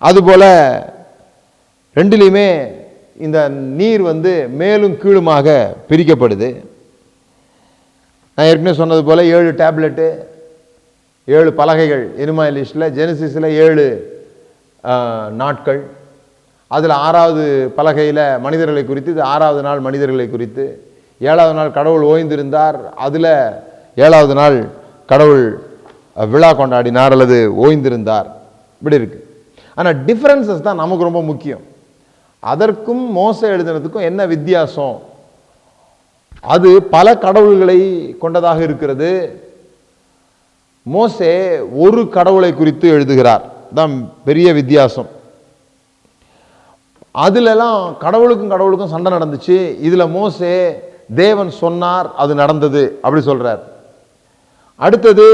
அதுபோல் ரெண்டுலேயுமே இந்த நீர் மேலும் கீழுமாக பிரிக்கப்படுது. நான் ஏற்கனவே சொன்னது போல் 7 டேப்லெட்டு, 7 பலகைகள் எனுமா எலிஷில். ஜெனசிஸில் 7 நாட்கள். அதில் 6வது பலகையில் மனிதர்களை குறித்து, இது 6வது நாள் மனிதர்களை குறித்து. 7வது நாள் கடவுள் ஓய்ந்திருந்தார், அதில் 7வது நாள் கடவுள் விழா கொண்டாடினார் அல்லது ஓய்ந்திருந்தார். இப்படி இருக்கு. ஆனால் டிஃபரன்சஸ் தான் நமக்கு ரொம்ப முக்கியம். அதற்கும் மோசே எழுதினதுக்கும் என்ன வித்தியாசம்? அது பல கடவுள்களை கொண்டதாக இருக்கிறது. மோசே ஒரு கடவுளை குறித்து எழுதுகிறார், தான் பெரிய வித்தியாசம். அதுலலாம் கடவுளுக்கும் சண்டை நடந்துச்சு. இதில் மோசே தேவன் சொன்னார், அது நடந்தது அப்படி சொல்றார். அடுத்தது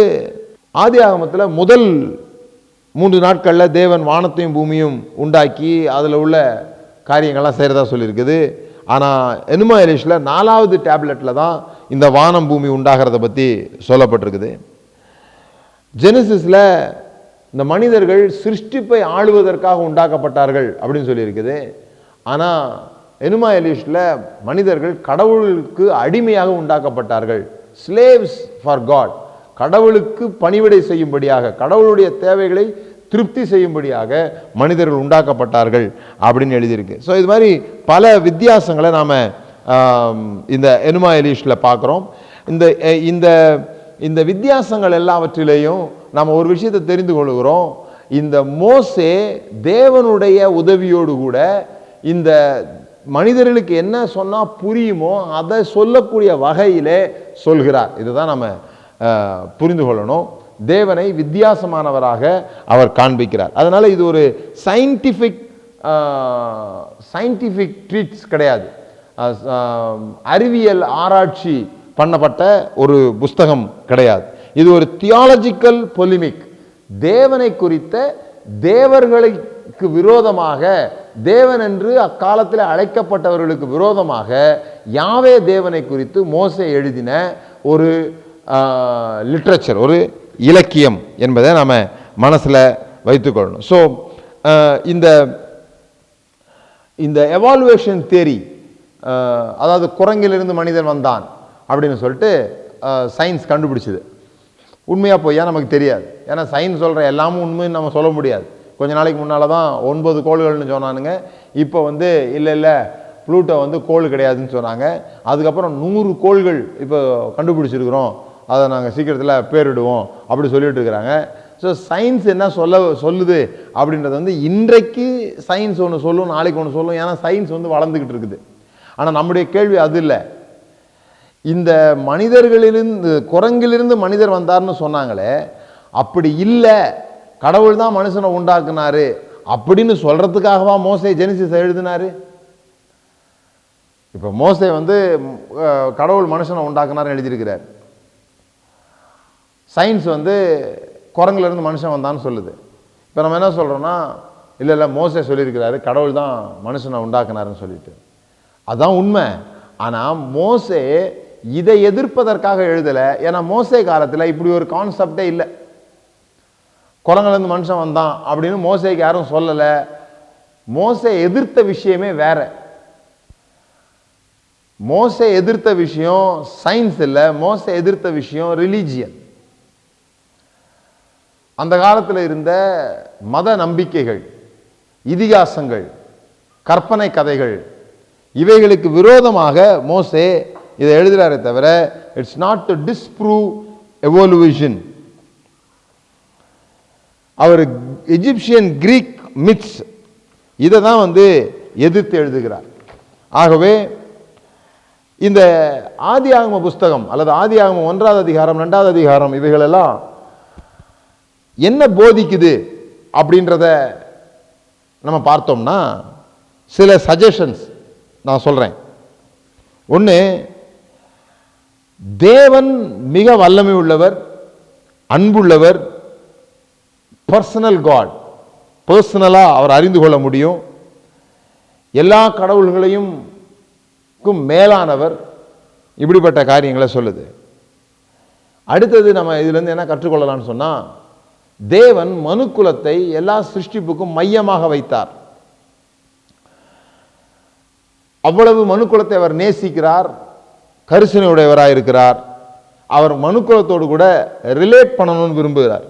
ஆதியாகமத்தில் முதல் 3 நாட்களில் தேவன் வானத்தையும் பூமியும் உண்டாக்கி அதில் உள்ள காரியங்கள்லாம் செய்கிறதா சொல்லியிருக்குது. ஆனால் எனுமா எலிஷில் 4வது டேப்லெட்டில் தான் இந்த வானம் பூமி உண்டாகிறத பற்றி சொல்லப்பட்டிருக்குது. ஜெனசிஸில் இந்த மனிதர்கள் சிருஷ்டிப்பை ஆளுவதற்காக உண்டாக்கப்பட்டார்கள் அப்படின்னு சொல்லியிருக்குது. ஆனால் எனுமா எலிஷில் மனிதர்கள் கடவுளுக்கு அடிமையாக உண்டாக்கப்பட்டார்கள். ஸ்லேவ்ஸ் ஃபார் காட், கடவுளுக்கு பணிவிடை செய்யும்படியாக, கடவுளுடைய தேவைகளை திருப்தி செய்யும்படியாக மனிதர்கள் உண்டாக்கப்பட்டார்கள் அப்படின்னு எழுதியிருக்கு. ஸோ இது மாதிரி பல வித்தியாசங்களை நாம் இந்த எனுமா எலிஷில் பார்க்குறோம். இந்த இந்த வித்தியாசங்கள் எல்லாவற்றிலேயும் நாம் ஒரு விஷயத்தை தெரிந்து கொள்கிறோம். இந்த மோசே தேவனுடைய உதவியோடு கூட இந்த மனிதர்களுக்கு என்ன சொன்னால் புரியுமோ அதை சொல்லக்கூடிய வகையிலே சொல்கிறார். இதுதான் நம்ம புரிந்து கொள்ளணும். தேவனை வித்தியாசமானவராக அவர் காண்பிக்கிறார். அதனால இது ஒரு சயின்டிஃபிக் ட்ரீட்ஸ் கிடையாது, அறிவியல் ஆராய்ச்சி பண்ணப்பட்ட ஒரு புஸ்தகம் கிடையாது. இது ஒரு தியாலஜிக்கல் பொலிமிக். தேவனை குறித்த, தேவர்களுக்கு விரோதமாக, தேவன் என்று அக்காலத்தில் அழைக்கப்பட்டவர்களுக்கு விரோதமாக யாவே தேவனை குறித்து மோசே எழுதின ஒரு லிட்ரேச்சர், ஒரு இலக்கியம் என்பதை நாம் மனசில் வைத்துக்கொள்ளணும். ஸோ இந்த எவாலுவேஷன் தியரி, அதாவது குரங்கிலிருந்து மனிதன் வந்தான் அப்படின்னு சொல்லிட்டு சயின்ஸ் கண்டுபிடிச்சிது. உண்மையாக பொய்யா நமக்கு தெரியாது. ஏன்னா சயின்ஸ் சொல்கிற எல்லாமும் உண்மைன்னு நம்ம சொல்ல முடியாது. கொஞ்ச நாளைக்கு முன்னால் தான் 9 கோள்கள்னு சொன்னானுங்க. இப்போ இல்லை ப்ளூட்டோ கோள் கிடையாதுன்னு சொன்னாங்க. அதுக்கப்புறம் 100 கோள்கள் இப்போ கண்டுபிடிச்சிருக்கிறோம், அதை நாங்கள் சீக்கிரத்தில் பேரிடுவோம் அப்படி சொல்லிட்டு இருக்கிறாங்க. ஸோ சயின்ஸ் என்ன சொல்லுது அப்படின்றது இன்றைக்கு சயின்ஸ் ஒன்று சொல்லும், நாளைக்கு ஒன்று சொல்லும். ஏன்னா சயின்ஸ் வளர்ந்துக்கிட்டு இருக்குது. ஆனால் நம்முடைய கேள்வி அது இல்லை. இந்த மனிதர்களிலிருந்து குரங்கிலிருந்து மனிதர் வந்தார்னு சொன்னாங்களே, அப்படி இல்லை, கடவுள் தான் மனுஷனை உண்டாக்குனாரு அப்படின்னு சொல்றதுக்காகவா மோசே ஜெனிசிஸ் எழுதினாரு? இப்போ மோசே கடவுள் மனுஷனை உண்டாக்குனாருன்னு எழுதியிருக்கிறார். சயின்ஸ் குரங்குல இருந்து மனுஷன் வந்தான்னு சொல்லுது. இப்போ நம்ம என்ன சொல்றோம்னா, இல்லை மோசே சொல்லியிருக்கிறாரு கடவுள் தான் மனுஷனை உண்டாக்குனாருன்னு சொல்லிட்டு. அதான் உண்மை. ஆனால் மோசே இதை எதிர்ப்பதற்காக எழுதலை. ஏன்னா மோசே காலத்தில் இப்படி ஒரு கான்செப்டே இல்லை. குரங்குலேருந்து மனுஷன் வந்தான் அப்படின்னு மோசேக்கு யாரும் சொல்லலை. மோசே எதிர்த்த விஷயமே வேற. மோசே எதிர்த்த விஷயம் சயின்ஸ் இல்லை, மோசே எதிர்த்த விஷயம் ரிலீஜியன். அந்த காலத்தில் இருந்த மத நம்பிக்கைகள், இதிகாசங்கள், கற்பனை கதைகள், இவைகளுக்கு விரோதமாக மோசே இதை எழுதுறாரே தவிர it's not to disprove evolution. அவர் எஜிப்சியன் கிரீக் மித்ஸ் இதை தான் எதிர்த்து எழுதுகிறார். ஆகவே இந்த ஆதியாகம புஸ்தகம் அல்லது ஆதியாகமம் 1வது அதிகாரம் 2வது அதிகாரம் இவைகளெல்லாம் என்ன போதிக்குது அப்படின்றத நம்ம பார்த்தோம்னா சில சஜஷன்ஸ் நான் சொல்றேன். ஒன்று, தேவன் மிக வல்லமை உள்ளவர், அன்புள்ளவர், பர்சனல் காட், பர்சனலா அவர் அறிந்து கொள்ள முடியும், எல்லா கடவுள்களையும் மேலானவர், இப்படிப்பட்ட காரியங்களை சொல்லுது. அடுத்தது நம்ம இதுல இருந்து என்ன கற்றுக்கொள்ளலாம்னு சொன்னா, தேவன் மனுக்குலத்தை எல்லா சிருஷ்டிப்புக்கும் மையமாக வைத்தார். அவ்வளவு மனுக்குலத்தை அவர் நேசிக்கிறார், கரிசனையுடையவராக இருக்கிறார். அவர் மனுக்குலத்தோடு கூட ரிலேட் பண்ணணும்னு விரும்புகிறார்.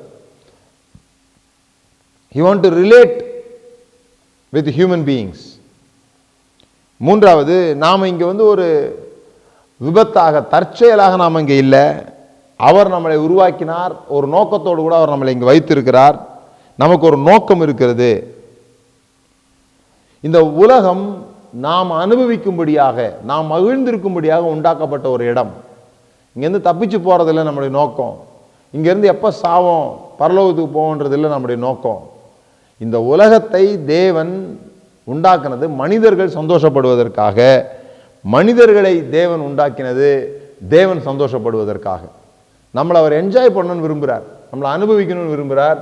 He want to relate with human beings. மூன்றாவது, நாம் இங்கே ஒரு விபத்தாக தற்செயலாக நாம் இங்கே இல்லை. அவர் நம்மளை உருவாக்கினார், ஒரு நோக்கத்தோடு கூட அவர் நம்மளை இங்கே வைத்திருக்கிறார். நமக்கு ஒரு நோக்கம் இருக்கிறது. இந்த உலகம் நாம் அனுபவிக்கும்படியாக, நாம் மகிழ்ந்திருக்கும்படியாக உண்டாக்கப்பட்ட ஒரு இடம். இங்கேருந்து தப்பிச்சு போறதில்லை நம்முடைய நோக்கம். இங்கேருந்து எப்போ சாவோம் பரலோகத்துக்கு போவோன்றதில்லை நம்முடைய நோக்கம். இந்த உலகத்தை தேவன் உண்டாக்கினது மனிதர்கள் சந்தோஷப்படுவதற்காக. மனிதர்களை தேவன் உண்டாக்கினது தேவன் சந்தோஷப்படுவதற்காக. நம்மளை அவர் என்ஜாய் பண்ணணும்னு விரும்புகிறார், நம்மளை அனுபவிக்கணும்னு விரும்புகிறார்.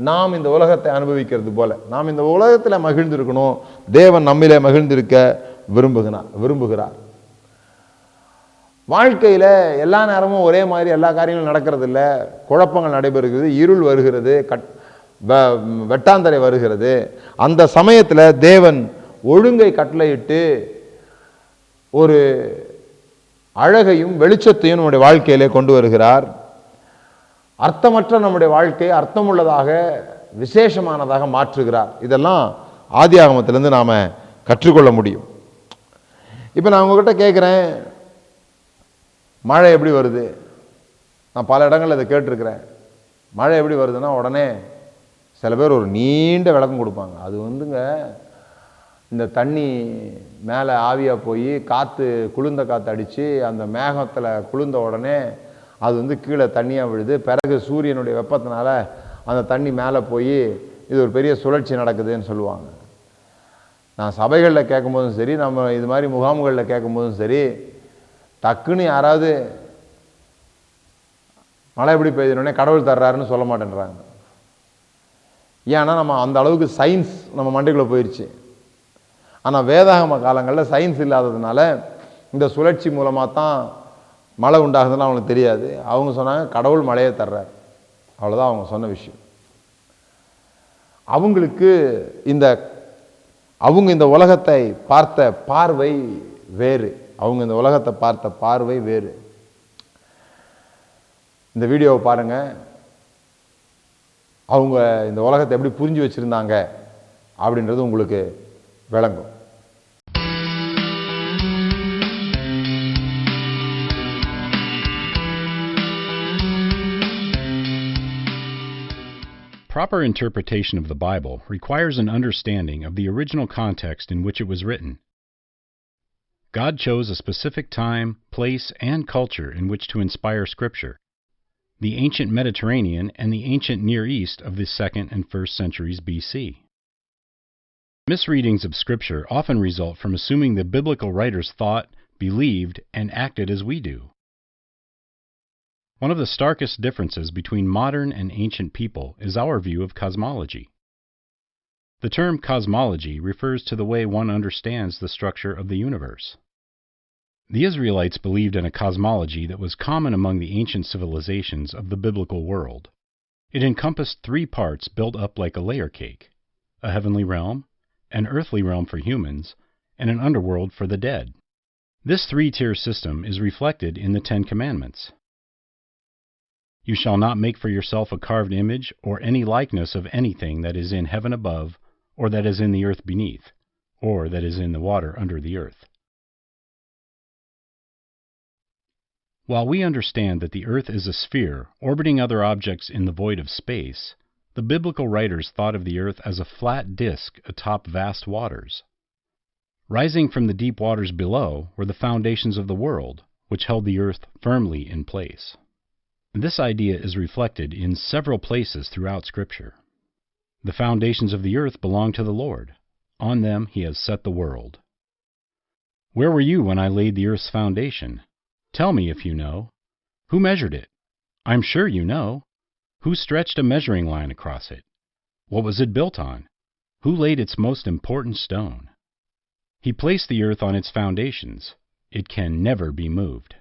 நாம் இந்த உலகத்தை அனுபவிக்கிறது போல நாம் இந்த உலகத்தில் மகிழ்ந்திருக்கணும். தேவன் நம்மிலே மகிழ்ந்திருக்க விரும்புகிறார். வாழ்க்கையில் எல்லா நேரமும் ஒரே மாதிரி எல்லா காரியங்களும் நடக்கிறது இல்லை. குழப்பங்கள் நடைபெறுகிறது, இருள் வருகிறது, வெட்டாந்தரை வருகிறது. அந்த சமயத்தில் தேவன் ஒழுங்கை கட்டளையிட்டு ஒரு அழகையும் வெளிச்சத்தையும் நம்முடைய வாழ்க்கையிலே கொண்டு வருகிறார். அர்த்தமற்ற நம்முடைய வாழ்க்கையை அர்த்தமுள்ளதாக விசேஷமானதாக மாற்றுகிறார். இதெல்லாம் ஆதியாகமத்திலிருந்து நாம கற்றுக்கொள்ள முடியும். இப்போ நான் உங்ககிட்ட கேட்குறேன், மழை எப்படி வருது? நான் பல இடங்களில் இதை கேட்டிருக்கிறேன். மழை எப்படி வருதுன்னா உடனே சில பேர் ஒரு நீண்ட விளக்கம் கொடுப்பாங்க. அது இந்த தண்ணி மேலே ஆவியாக போய் காற்று, குளிர்ந்த காற்று அடித்து அந்த மேகத்தில் குளிர்ந்த உடனே அது கீழே தண்ணியாக விழுது. பிறகு சூரியனுடைய வெப்பத்தினால அந்த தண்ணி மேலே போய் இது ஒரு பெரிய சுழற்சி நடக்குதுன்னு சொல்லுவாங்க. நான் சபைகளில் கேட்கும்போதும் சரி, நம்ம இது மாதிரி முகாம்களில் கேட்கும்போதும் சரி, டக்குன்னு யாராவது மழை எப்படி பெய்யுதுனே கடவுள் தர்றாருன்னு சொல்ல மாட்டேன்றாங்க. ஏன்னா நம்ம அந்த அளவுக்கு சயின்ஸ் நம்ம மண்டைக்குள்ளே போயிடுச்சு. ஆனால் வேதாகம காலங்களில் சயின்ஸ் இல்லாததுனால இந்த சுழற்சி மூலமாக தான் மழை உண்டாகுதுன்னு அவங்களுக்கு தெரியாது. அவங்க சொன்னாங்க கடவுள் மழையை தர்றார், அவ்வளோதான் அவங்க சொன்ன விஷயம். அவங்களுக்கு அவங்க இந்த உலகத்தை பார்த்த பார்வை வேறு. அவங்க இந்த உலகத்தை பார்த்த பார்வை வேறு. இந்த வீடியோவை பாருங்கள். அவங்க இந்த உலகத்தை எப்படி புரிஞ்சு வச்சுருந்தாங்க அப்படின்றது உங்களுக்கு விளங்கும். Proper interpretation of the Bible requires an understanding of the original context in which it was written. God chose a specific time, place, and culture in which to inspire Scripture, the ancient Mediterranean and the ancient Near East of the 2nd and 1st centuries BC. Misreadings of Scripture often result from assuming the biblical writers thought, believed, and acted as we do. One of the starkest differences between modern and ancient people is our view of cosmology. The term cosmology refers to the way one understands the structure of the universe. The Israelites believed in a cosmology that was common among the ancient civilizations of the biblical world. It encompassed 3 parts built up like a layer cake: a heavenly realm, an earthly realm for humans, and an underworld for the dead. This 3-tier system is reflected in the 10 Commandments. You shall not make for yourself a carved image or any likeness of anything that is in heaven above, or that is in the earth beneath, or that is in the water under the earth. While we understand that the earth is a sphere orbiting other objects in the void of space, the biblical writers thought of the earth as a flat disk atop vast waters. Rising from the deep waters below were the foundations of the world, which held the earth firmly in place. This idea is reflected in several places throughout Scripture. The foundations of the earth belong to the Lord. On them He has set the world. Where were you when I laid the earth's foundation? Tell me if you know. Who measured it? I'm sure you know. Who stretched a measuring line across it? What was it built on? Who laid its most important stone? He placed the earth on its foundations. It can never be moved.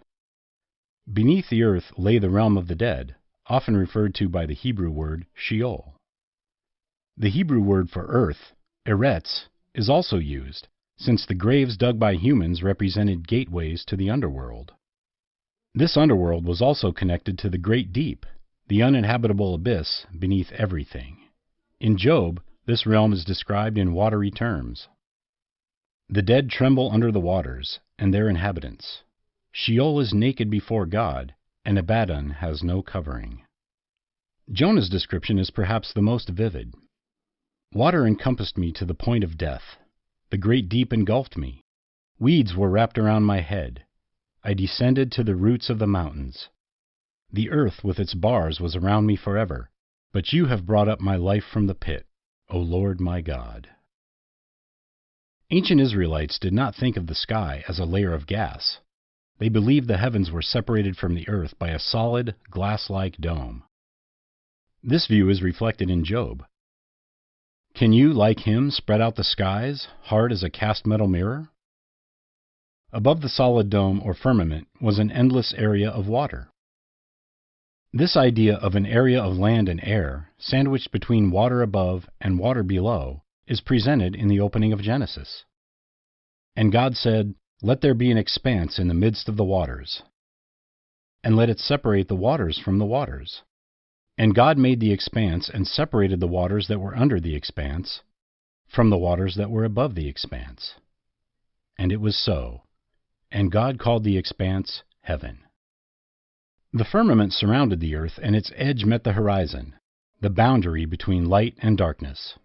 Beneath the earth lay the realm of the dead, often referred to by the Hebrew word Sheol. The Hebrew word for earth, Eretz, is also used, since the graves dug by humans represented gateways to the underworld. This underworld was also connected to the great deep, the uninhabitable abyss beneath everything. In Job, this realm is described in watery terms. The dead tremble under the waters, and their inhabitants. Sheol is naked before God, and Abaddon has no covering. Jonah's description is perhaps the most vivid. Water encompassed me to the point of death. The great deep engulfed me. Weeds were wrapped around my head. I descended to the roots of the mountains. The earth with its bars was around me forever, but you have brought up my life from the pit, O Lord my God. Ancient Israelites did not think of the sky as a layer of gas. They believed the heavens were separated from the earth by a solid, glass-like dome. This view is reflected in Job. Can you, like him, spread out the skies, hard as a cast metal mirror? Above the solid dome or firmament was an endless area of water. This idea of an area of land and air, sandwiched between water above and water below, is presented in the opening of Genesis. And God said, "Let there be an expanse in the midst of the waters, and let it separate the waters from the waters." And God made the expanse and separated the waters that were under the expanse from the waters that were above the expanse. And it was so. And God called the expanse heaven. The firmament surrounded the earth, and its edge met the horizon, the boundary between light and darkness.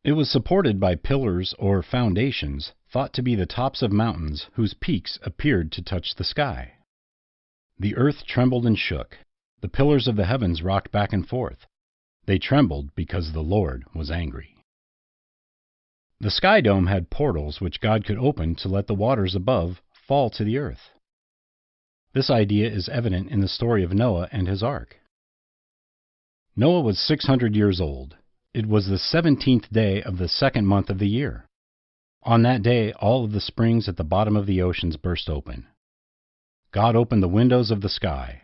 It was supported by pillars or foundations thought to be the tops of mountains whose peaks appeared to touch the sky. The earth trembled and shook. The pillars of the heavens rocked back and forth. They trembled because the Lord was angry. The sky dome had portals which God could open to let the waters above fall to the earth. This idea is evident in the story of Noah and his ark. Noah was 600 years old. It was the 17th day of the 2nd month of the year. On that day, all of the springs at the bottom of the oceans burst open. God opened the windows of the sky.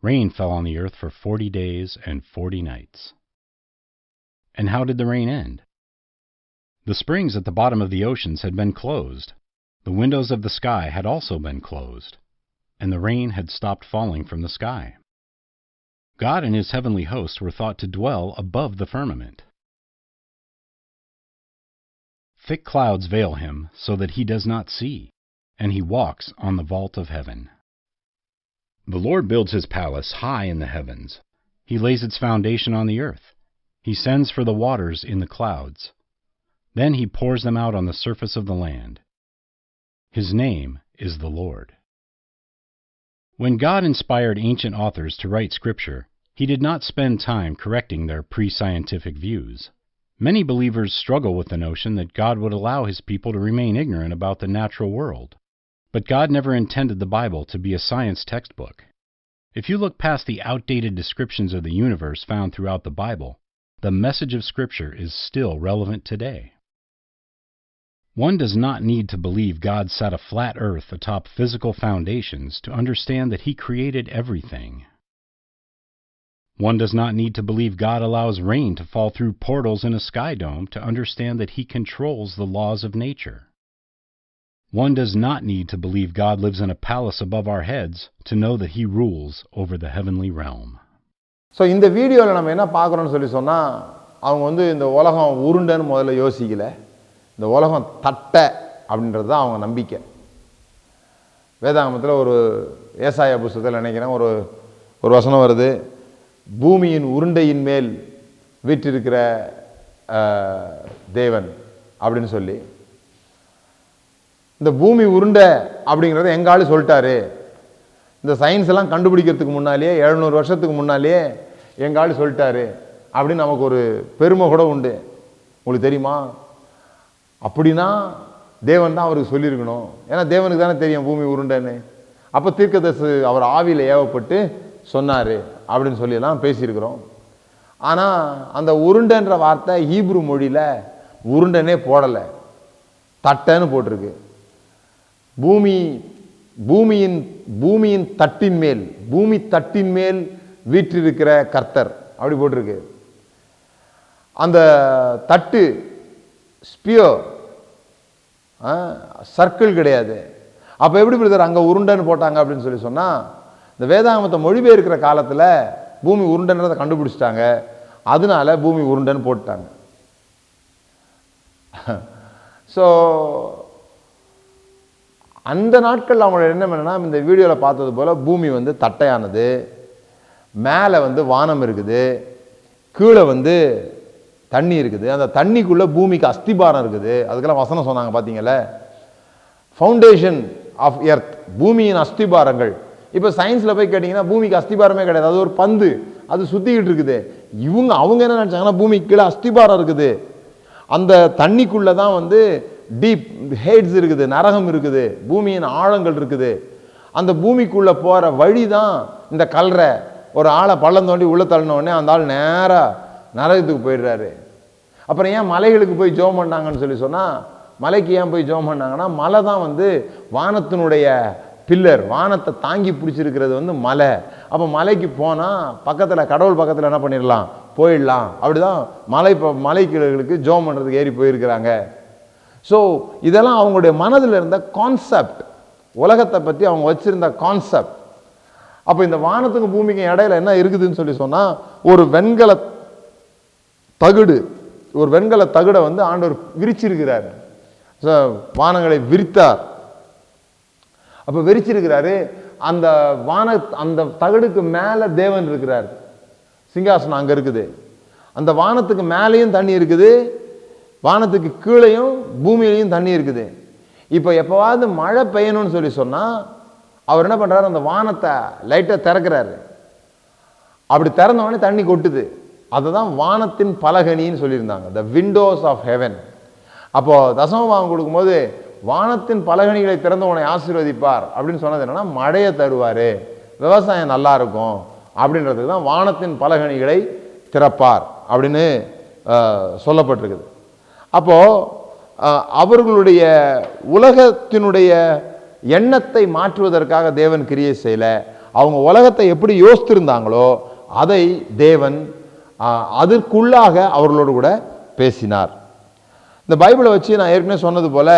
Rain fell on the earth for 40 days and 40 nights. And how did the rain end? The springs at the bottom of the oceans had been closed. The windows of the sky had also been closed, and the rain had stopped falling from the sky. God and his heavenly host were thought to dwell above the firmament. Thick clouds veil him so that he does not see, and he walks on the vault of heaven. The Lord builds his palace high in the heavens. He lays its foundation on the earth. He sends for the waters in the clouds. Then he pours them out on the surface of the land. His name is the Lord. When God inspired ancient authors to write Scripture, he did not spend time correcting their pre-scientific views. Many believers struggle with the notion that God would allow his people to remain ignorant about the natural world. But God never intended the Bible to be a science textbook. If you look past the outdated descriptions of the universe found throughout the Bible, the message of Scripture is still relevant today. One does not need to believe God set a flat earth atop physical foundations to understand that he created everything. One does not need to believe God allows rain to fall through portals in a sky dome to understand that he controls the laws of nature. One does not need to believe God lives in a palace above our heads to know that he rules over the heavenly realm. So இந்த வீடியோவில் நம்ம என்ன பார்க்குறோன்னு சொல்லி சொன்னால், அவங்க இந்த உலகம் உருண்டைன்னு முதல்ல யோசிக்கல, இந்த உலகம் தட்டை அப்படின்றது தான் அவங்க நம்பிக்கை. வேதாகமத்தில் ஒரு ஏசாயா புஸ்தகத்தில் நினைக்கிறேன் ஒரு வசனம் வருது, பூமியின் உருண்டையின் மேல் வீற்றிருக்கிற தேவன் அப்படின்னு சொல்லி. இந்த பூமி உருண்டை அப்படிங்கிறத எங்காலும் சொல்லிட்டாரு. இந்த சயின்ஸ் எல்லாம் கண்டுபிடிக்கிறதுக்கு முன்னாலேயே 700 வருஷத்துக்கு முன்னாலேயே எங்காலும் சொல்லிட்டாரு அப்படின்னு நமக்கு ஒரு பெருமை கூட உண்டு. உங்களுக்கு தெரியுமா? அப்படின்னா தேவன் தான் அவருக்கு சொல்லியிருக்கணும். ஏன்னா தேவனுக்கு தானே தெரியும் பூமி உருண்டைன்னு. அப்போ தீர்க்கதரிசி அவர் ஆவியில் ஏவப்பட்டு சொன்னார் அப்படின்னு சொல்லியெல்லாம் பேசியிருக்கிறோம். ஆனால் அந்த உருண்டைன்ற வார்த்தை ஹீப்ரு மொழியில் உருண்டனே போடலை, தட்டைன்னு போட்டிருக்கு. பூமியின் தட்டின் மேல், பூமி தட்டின் மேல் வீற்றிருக்கிற கர்த்தர் அப்படி போட்டிருக்கு. அந்த தட்டு ஸ்பியர், சர்க்கிள் கிடையாது. அப்போ எப்படி பிரதர் அங்கே உருண்டைன்னு போட்டாங்க அப்படின்னு சொல்லி சொன்னால், இந்த வேதாகமத்தை மொழிபெயர்க்கிற காலத்தில் பூமி உருண்டைன்றதை கண்டுபிடிச்சிட்டாங்க, அதனால பூமி உருண்டைன்னு போட்டாங்க. ஸோ அந்த நாட்கள் அவங்களோட எண்ணம் என்னன்னா, இந்த வீடியோவில் பார்த்தது போல் பூமி தட்டையானது, மேலே வானம் இருக்குது, கீழே தண்ணி இருக்குது, அந்த தண்ணிக்குள்ளே பூமிக்கு அஸ்திபாரம் இருக்குது. அதுக்கெல்லாம் வசனம் சொன்னாங்க பார்த்தீங்களே, ஃபவுண்டேஷன் ஆஃப் எர்த், பூமியின் அஸ்திபாரங்கள். இப்போ சயின்ஸில் போய் கேட்டிங்கன்னா பூமிக்கு அஸ்திபாரமே கிடையாது, அது ஒரு பந்து, அது சுற்றிக்கிட்டு இருக்குது. அவங்க என்ன நினச்சாங்கன்னா பூமிக்கு கீழே அஸ்திபாரம் இருக்குது, அந்த தண்ணிக்குள்ளே தான் டீப் ஹேட்ஸ் இருக்குது, நரகம் இருக்குது, பூமியின் ஆழங்கள் இருக்குது. அந்த பூமிக்குள்ளே போகிற வழி தான் இந்த கல்றை. ஒரு ஆளை பள்ளம் தோண்டி உள்ள தள்ளினோடனே அந்த ஆள் நேராக நரகத்துக்கு போயிடுறாரு. அப்புறம் ஏன் மலைகளுக்கு போய் ஜெபம் பண்ணாங்கன்னு சொல்லி சொன்னால், மலைக்கு ஏன் போய் ஜெபம் பண்ணாங்கன்னா, மலை தான் வானத்தினுடைய பில்லர், வானத்தை தாங்கி பிடிச்சிருக்கிறது மலை. அப்போ மலைக்கு போனால் பக்கத்தில், கடவுள் பக்கத்தில் என்ன பண்ணிடலாம், போயிடலாம். அப்படிதான் மலைகளுக்கு ஜெபம் பண்ணுறதுக்கு ஏறி போயிருக்கிறாங்க. ஸோ இதெல்லாம் அவங்களுடைய மனதில் இருந்த கான்செப்ட், உலகத்தை பற்றி அவங்க வச்சிருந்த கான்செப்ட். அப்போ இந்த வானத்துக்கும் பூமிக்கும் இடையில என்ன இருக்குதுன்னு சொல்லி சொன்னால், ஒரு வெண்கல தகுடை ஆண்டவர் விரிச்சிருக்கிறார். வானங்களை விரித்தார். அப்போ விரிச்சிருக்கிறாரு. அந்த தகடுக்கு மேலே தேவன் இருக்கிறார், சிங்காசனம் அங்கே இருக்குது. அந்த வானத்துக்கு மேலேயும் தண்ணி இருக்குது, வானத்துக்கு கீழையும் பூமியிலையும் தண்ணி இருக்குது. இப்போ எப்போவாவது மழை பெய்யணும்னு சொல்லி சொன்னால் அவர் என்ன பண்ணுறாரு, அந்த வானத்தை லைட்டாக திறக்கிறாரு. அப்படி திறந்தவொடனே தண்ணி கொட்டுது. அதை தான் வானத்தின் பலகணின்னு சொல்லியிருந்தாங்க, த விண்டோஸ் ஆஃப் ஹெவன். அப்போது தசமபாகம் கொடுக்கும்போது வானத்தின் பலகணிகளை திறந்தவனை ஆசீர்வதிப்பார் அப்படின்னு சொன்னது என்னன்னா, மழையை தருவார், விவசாயம் நல்லா இருக்கும் அப்படின்றதுக்கு தான் வானத்தின் பலகணிகளை திறப்பார் அப்படின்னு சொல்லப்பட்டிருக்குது. அப்போது அவர்களுடைய உலகத்தினுடைய எண்ணத்தை மாற்றுவதற்காக தேவன் கிரியை செய்யல. அவங்க உலகத்தை எப்படி யோசித்திருந்தாங்களோ அதை தேவன் அதற்குள்ளாக அவர்களோடு கூட பேசினார். இந்த பைபிளை வச்சு நான் ஏற்கனவே சொன்னது போல,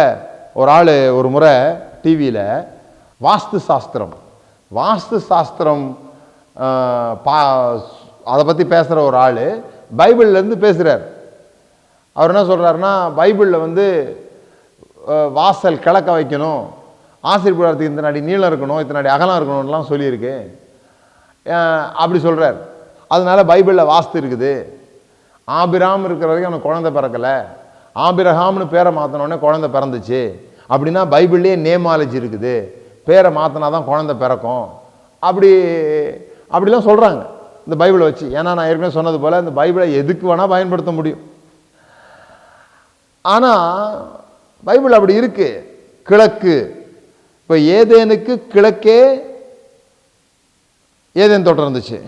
ஒரு ஆள் ஒரு முறை டிவியில் வாஸ்து சாஸ்திரம் அதை பற்றி பேசுகிற ஒரு ஆள் பைபிள்லேருந்து பேசுகிறார். அவர் என்ன சொல்கிறாருன்னா, பைபிளில் வந்து வாசல் கிழக்க வைக்கணும், ஆசீர்வாதத்துக்கு இத்தனை அடி நீளம் இருக்கணும், இத்தனை அடி அகலம் இருக்கணும்லாம் சொல்லியிருக்கு அப்படி சொல்கிறார். அதனால பைபிளில் வாஸ்து இருக்குது. ஆபிராம் இருக்கிற வரைக்கும் அவனுக்கு குழந்தை பிறக்கலை, ஆபிரஹாம்னு பேரை மாற்றினோடனே குழந்தை பிறந்துச்சு. அப்படின்னா பைபிள்லேயே நேமாலஜி இருக்குது, பேரை மாற்றினா தான் குழந்தை பிறக்கும் அப்படிலாம் சொல்கிறாங்க இந்த பைபிளை வச்சு. ஏன்னா நான் ஏற்கனவே சொன்னது போல் இந்த பைபிளை எதுக்கு வேணால் பயன்படுத்த முடியும். ஆனால் பைபிள் அப்படி இருக்கு. கிழக்கு, இப்போ ஏதேனுக்கு கிழக்கே ஏதேன் தோட்டம் இருந்துச்சு.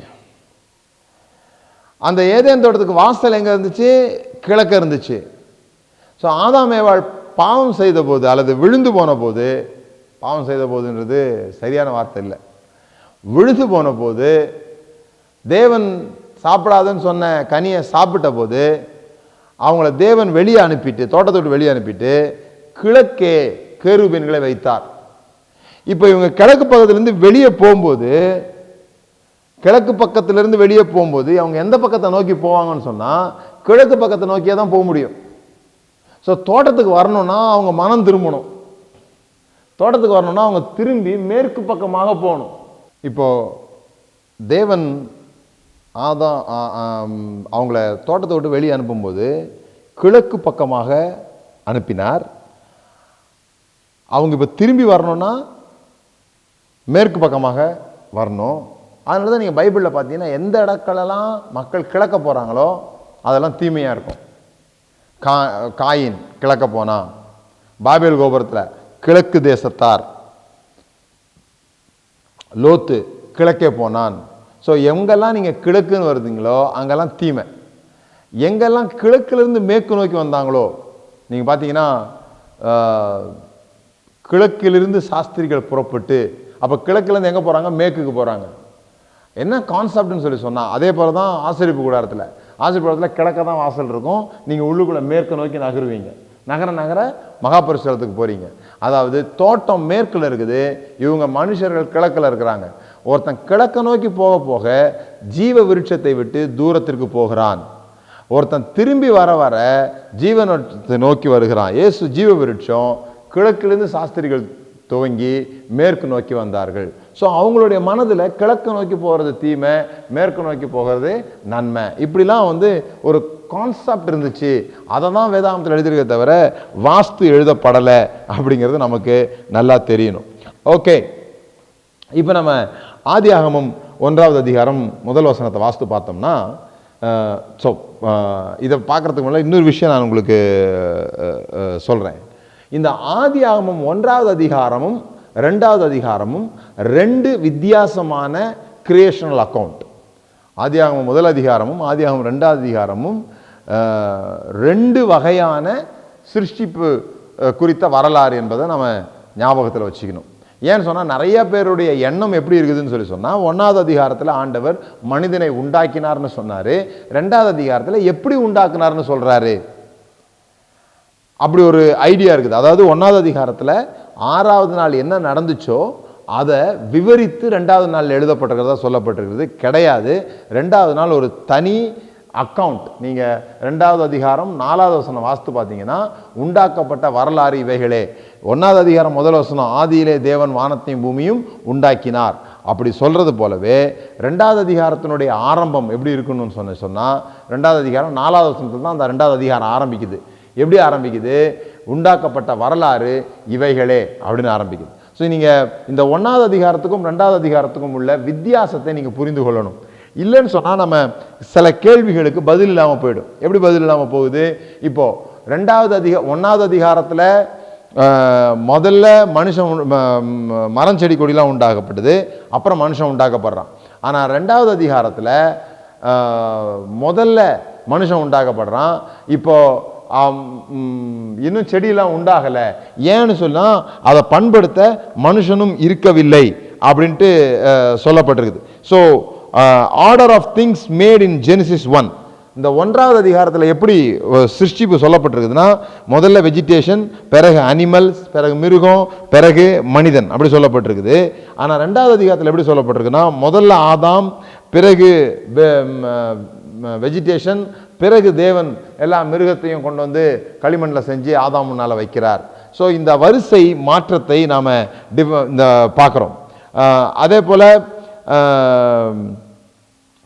அந்த ஏதேன் தோட்டத்துக்கு வாசல் எங்கே இருந்துச்சு? கிழக்க இருந்துச்சு. ஸோ ஆதாம் ஏவாள் பாவம் செய்த போது அல்லது விழுந்து போன போது, பாவம் செய்த போதுன்றது சரியான வார்த்தை இல்லை, விழுந்து போன போது தேவன் சாப்பிடாதுன்னு சொன்ன கனியை சாப்பிட்ட போது அவங்கள தேவன் வெளியே அனுப்பிட்டு, தோட்டத்தை விட்டு வெளியே அனுப்பிட்டு கிழக்கே கேருபீன்களை வைத்தார். இப்போ இவங்க கிழக்கு பக்கத்திலிருந்து வெளியே போகும்போது, கிழக்கு பக்கத்திலிருந்து வெளியே போகும்போது அவங்க எந்த பக்கத்தை நோக்கி போவாங்கன்னு சொன்னால் கிழக்கு பக்கத்தை நோக்கியே தான் போக முடியும். ஸோ தோட்டத்துக்கு வரணும்னா அவங்க மனம் திரும்பணும். தோட்டத்துக்கு வரணும்னா அவங்க திரும்பி மேற்கு பக்கமாக போகணும். இப்போ தேவன் அவங்கள தோட்டத்தை விட்டு வெளியே அனுப்பும்போது கிழக்கு பக்கமாக அனுப்பினார். அவங்க இப்போ திரும்பி வரணும்னா மேற்கு பக்கமாக வரணும். அதனால தான் நீங்கள் பைபிளில் பார்த்தீங்கன்னா எந்த இடங்களெல்லாம் மக்கள் கிழக்க போகிறாங்களோ அதெல்லாம் தீமையாக இருக்கும். காயின் கிழக்க போனான், பாபேல் கோபுரத்தில் கிழக்கு தேசத்தார், லோத்து கிழக்கே போனான். ஸோ எங்கெல்லாம் நீங்கள் கிழக்குன்னு வருதுங்களோ அங்கெல்லாம் தீமை. எங்கெல்லாம் கிழக்கிலிருந்து மேற்கு நோக்கி வந்தாங்களோ, நீங்கள் பார்த்தீங்கன்னா கிழக்கிலிருந்து சாஸ்திரிகள் புறப்பட்டு, அப்போ கிழக்கிலேருந்து எங்கே போகிறாங்க? மேற்குக்கு போகிறாங்க. என்ன கான்செப்ட்னு சொல்லி சொன்னால் அதே போல தான் ஆசரிப்பு கூடாரத்தில் கிழக்க தான் வாசல் இருக்கும். நீங்கள் உள்ளுக்குள்ளே மேற்கு நோக்கி நகருவீங்க. நகர மகாபரிசுரத்துக்கு போகிறீங்க. அதாவது தோட்டம் மேற்கில் இருக்குது, இவங்க மனுஷர்கள் கிழக்கில் இருக்கிறாங்க. ஒருத்தன் கிழக்க நோக்கி போக போக ஜீவ விருட்சத்தை விட்டு தூரத்திற்கு போகிறான். ஒருத்தன் திரும்பி வர ஜீவனத்தை நோக்கி வருகிறான். இயேசு ஜீவ விருட்சம். கிழக்கிலிருந்து சாஸ்திரிகள் துவங்கி மேற்கு நோக்கி வந்தார்கள். ஸோ அவங்களுடைய மனதில் கிழக்கு நோக்கி போகிறது தீமை, மேற்கு நோக்கி போகிறது நன்மை. இப்படிலாம் ஒரு கான்செப்ட் இருந்துச்சு. அதை தான் வேதாகமத்தில் எழுதியிருக்க தவிர வாஸ்து எழுதப்படலை அப்படிங்கிறது நமக்கு நல்லா தெரியணும். ஓகே, இப்போ நம்ம ஆதியாகமம் 1வது அதிகாரம் 1 வசனத்தை வாஸ்து பார்த்தோம்னா, ஸோ இதை பார்க்குறதுக்கு முன்னாடி இன்னொரு விஷயம் நான் உங்களுக்கு சொல்கிறேன். இந்த ஆதியாகமம் 1வது அதிகாரமும் 2வது அதிகாரமும் 2 வித்தியாசமான கிரியேஷனல் அக்கவுண்ட். ஆதியாகமம் 1 அதிகாரமும் ஆதியாகமம் 2வது அதிகாரமும் 2 வகையான சிருஷ்டிப்பு குறித்த வரலாறு என்பதை நம்ம ஞாபகத்தில் வச்சுக்கணும். ஏன்னு சொன்னால் நிறைய பேருடைய எண்ணம் எப்படி இருக்குதுன்னு சொல்லி சொன்னால், 1வது அதிகாரத்தில் ஆண்டவர் மனிதனை உண்டாக்கினார்னு சொன்னார், 2வது அதிகாரத்தில் எப்படி உண்டாக்குனார்னு சொல்கிறாரு. அப்படி ஒரு ஐடியா இருக்குது. அதாவது 1வது அதிகாரத்தில் 6வது நாள் என்ன நடந்துச்சோ அதை விவரித்து 2வது நாள் எழுதப்பட்டிருக்கிறதா சொல்லப்பட்டிருக்கிறது கிடையாது. 2வது நாள் ஒரு தனி அக்கவுண்ட். நீங்கள் 2வது அதிகாரம் 4வது வசனம் வாஸ்து பார்த்தீங்கன்னா, உண்டாக்கப்பட்ட வரலாறு இவைகளே. 1வது அதிகாரம் 1 வசனம், ஆதியிலே தேவன் வானத்தையும் பூமியும் உண்டாக்கினார். அப்படி சொல்றது போலவே 2வது அதிகாரத்தினுடைய ஆரம்பம் எப்படி இருக்குன்னு சொன்னால் 2வது அதிகாரம் 4வது வசனத்தில் தான் அந்த 2வது அதிகாரம் ஆரம்பிக்குது. எப்படி ஆரம்பிக்குது? உண்டாக்கப்பட்ட வரலாறு இவைகளே அப்படின்னு ஆரம்பிக்குது. ஸோ நீங்கள் இந்த 1வது அதிகாரத்துக்கும் 2வது அதிகாரத்துக்கும் உள்ள வித்தியாசத்தை நீங்கள் புரிந்து கொள்ளணும். இல்லைன்னு சொன்னால் நம்ம சில கேள்விகளுக்கு பதில் இல்லாமல் போயிடும். எப்படி பதில் இல்லாமல் போகுது? இப்போ 1வது அதிகாரத்தில் முதல்ல மனுஷன் மரம் செடி கொடிலாம் உண்டாக்கப்பட்டது, அப்புறம் மனுஷன் உண்டாக்கப்படுறான். ஆனால் 2வது அதிகாரத்தில் முதல்ல மனுஷன் உண்டாக்கப்படுறான், இப்போ இன்னும் செடியெல்லாம் உண்டாகலை. ஏன்னு சொன்னால் அதை பண்படுத்த மனுஷனும் இருக்கவில்லை அப்படின்ட்டு சொல்லப்பட்டிருக்குது. So order of things made in Genesis 1, இந்த 1வது அதிகாரத்தில் எப்படி சிருஷ்டிப்பு சொல்லப்பட்டிருக்குதுன்னா, முதல்ல வெஜிடேஷன், பிறகு அனிமல்ஸ், பிறகு மிருகம், பிறகு மனிதன் அப்படி சொல்லப்பட்டிருக்குது. ஆனால் 2வது அதிகாரத்தில் எப்படி சொல்லப்பட்டிருக்குன்னா, முதல்ல ஆதாம், பிறகு வெஜிடேஷன், பிறகு தேவன் எல்லா மிருகத்தையும் கொண்டு வந்து களிமண்ணில் செஞ்சு ஆதாம் முன்னால் வைக்கிறார். ஸோ இந்த வரிசை மாற்றத்தை நாம் இந்த பார்க்குறோம். அதே போல்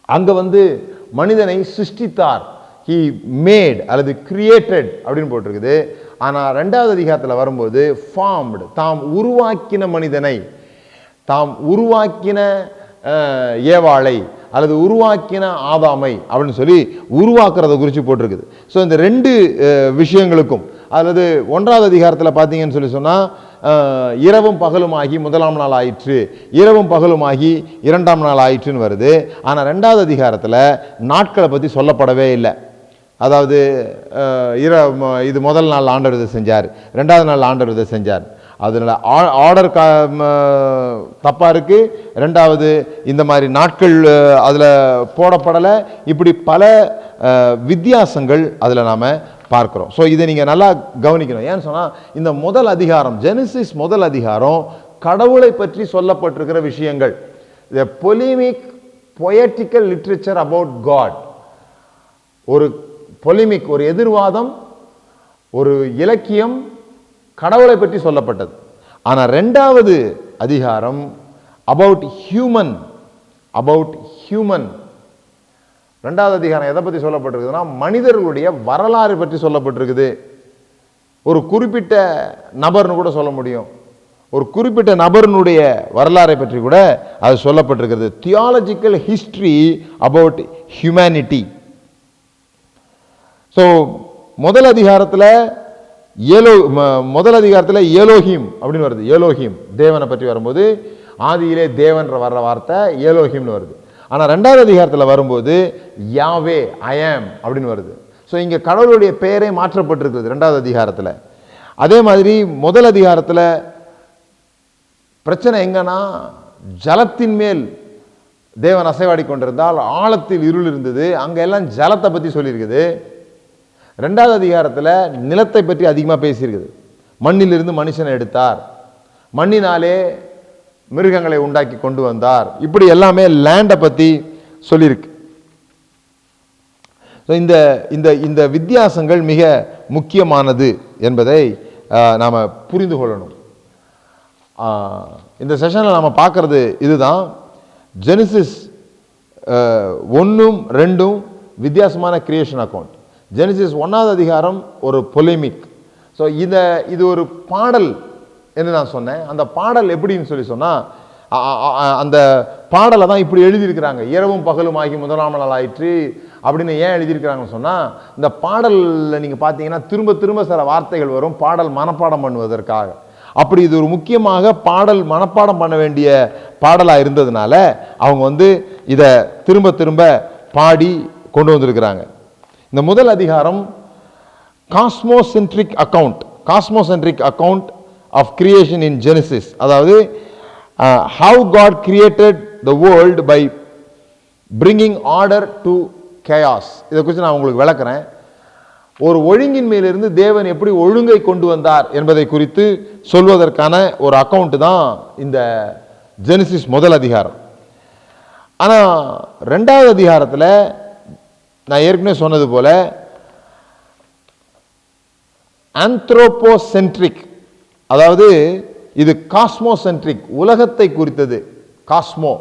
அங்கே வந்து மனிதனை சிருஷ்டித்தார், ஹி மேட் அல்லது கிரியேட்டட் அப்படின்னு போட்டிருக்குது. ஆனால் 2வது அதிகாரத்தில் வரும்போது ஃபார்ம்டு, தாம் உருவாக்கின மனிதனை, தாம் உருவாக்கின ஏவாளை அல்லது உருவாக்கின ஆதாமை அப்படின்னு சொல்லி உருவாக்குறதை குறித்து போட்டிருக்குது. ஸோ இந்த 2 விஷயங்களுக்கும், அல்லது 1வது அதிகாரத்தில் பார்த்தீங்கன்னு சொல்லி சொன்னால், இரவும் பகலுமாகி 1ஆம் நாள் ஆயிற்று, இரவும் பகலுமாகி 2ஆம் நாள் ஆயிற்றுன்னு வருது. ஆனால் 2வது அதிகாரத்தில் நாட்களை பற்றி சொல்லப்படவே இல்லை. அதாவது இது முதல் நாள் ஆண்டவர் இதை செஞ்சார், 2வது நாள் ஆண்டவர் இதை செஞ்சார். அதனால் ஆர்டர் தப்பாக இருக்குது. 2வது இந்த மாதிரி நாட்கள் அதில் போடப்படலை. இப்படி பல வித்தியாசங்கள் அதில் நாம் பார்க்கிறோம். ஸோ இதை நீங்கள் நல்லா கவனிக்கணும். ஏன்னு சொன்னால், இந்த முதல் அதிகாரம், ஜெனசிஸ் முதல் அதிகாரம் கடவுளை பற்றி சொல்லப்பட்டிருக்கிற விஷயங்கள். த பொலிமிக் பொயட்டிக்கல் லிட்ரேச்சர் அபவுட் காட். ஒரு பொலிமிக், ஒரு எதிர்வாதம், ஒரு இலக்கியம் கடவுளை பற்றி சொல்லப்பட்டது. ஆனால் 2வது அதிகாரம் அபவுட் ஹியூமன், அபவுட் ஹியூமன். 2வது அதிகாரம் எதை பற்றி சொல்லப்பட்டிருக்குதுன்னா, மனிதர்களுடைய வரலாறு பற்றி சொல்லப்பட்டிருக்குது. ஒரு குறிப்பிட்ட நபர்னு கூட சொல்ல முடியும், ஒரு குறிப்பிட்ட நபர்னுடைய வரலாறை பற்றி கூட அது சொல்லப்பட்டிருக்கிறது. Theological history about humanity. So முதல் அதிகாரத்தில் ஏலோஹிம் அப்படின்னு வருது. ஏலோஹிம் தேவனை பற்றி வரும்போது, ஆதியிலே தேவன் வர்ற வார்த்தை ஏலோஹிம்னு வருது. ஆனால் 2வது அதிகாரத்தில் வரும்போது யாவே, ஐ ஆம் அப்படின்னு வருது. ஸோ இங்கே கடவுளுடைய பெயரே மாற்றப்பட்டிருக்குது 2வது அதிகாரத்தில். அதே மாதிரி முதல் அதிகாரத்தில் பிரச்சனை எங்கன்னா, ஜலத்தின் மேல் தேவன் அசைவாடி கொண்டிருந்தால் ஆழத்தில் இருள் இருந்தது, அங்கே எல்லாம் ஜலத்தை பற்றி சொல்லியிருக்குது. 2வது அதிகாரத்தில் நிலத்தை பற்றி அதிகமாக பேசியிருக்குது. மண்ணிலிருந்து மனுஷனை எடுத்தார், மண்ணினாலே மிருகங்களை உண்டாக்கி கொண்டு வந்தார், இப்படி எல்லாமே லேண்டை பற்றி சொல்லியிருக்கு. ஸோ இந்த இந்த இந்த வித்தியாசங்கள் மிக முக்கியமானது என்பதை நாம் புரிந்து கொள்ளணும். இந்த செஷனில் நாம் பார்க்கறது இதுதான். ஜெனசிஸ் 1ம் 2ம் வித்தியாசமான கிரியேஷன் அக்கௌண்ட். ஜெனசிஸ் 1வது அதிகாரம் ஒரு பொலிமிக். ஸோ இது ஒரு பாடல் என்று நான் சொன்னேன். அந்த பாடல் எப்படின்னு சொல்லி சொன்னால், அந்த பாடலை தான் இப்படி எழுதியிருக்கிறாங்க. இரவும் பகலும் ஆகி 1ஆம் நாள் ஆயிற்று அப்படின்னு ஏன் எழுதியிருக்கிறாங்கன்னு சொன்னால், இந்த பாடலில் நீங்கள் பார்த்தீங்கன்னா திரும்ப திரும்ப சில வார்த்தைகள் வரும், பாடல் மனப்பாடம் பண்ணுவதற்காக. அப்படி இது ஒரு முக்கியமாக பாடல் மனப்பாடம் பண்ண வேண்டிய பாடலாக இருந்ததுனால அவங்க வந்து இதை திரும்ப திரும்ப பாடி கொண்டு வந்திருக்கிறாங்க. இந்த முதல் அதிகாரம் cosmocentric account of creation in Genesis. அதாவது how God created the world by bringing order to chaos. இதை குறித்து நான் உங்களுக்கு விளக்குறேன். ஒரு ஒழுங்கின் மேலிருந்து தேவன் எப்படி ஒழுங்கை கொண்டு வந்தார் என்பதை குறித்து சொல்வதற்கான ஒரு அக்கவுண்ட் தான் இந்த ஜெனசிஸ் முதல் அதிகாரம். ஆனால் 2வது அதிகாரத்தில் நான் ஏற்கனவே சொன்னது போல ஆந்த்ரோபோசென்ட்ரிக், அதாவது இது காஸ்மோசென்ட்ரிக், உலகத்தை குறித்தது. காஸ்மோ,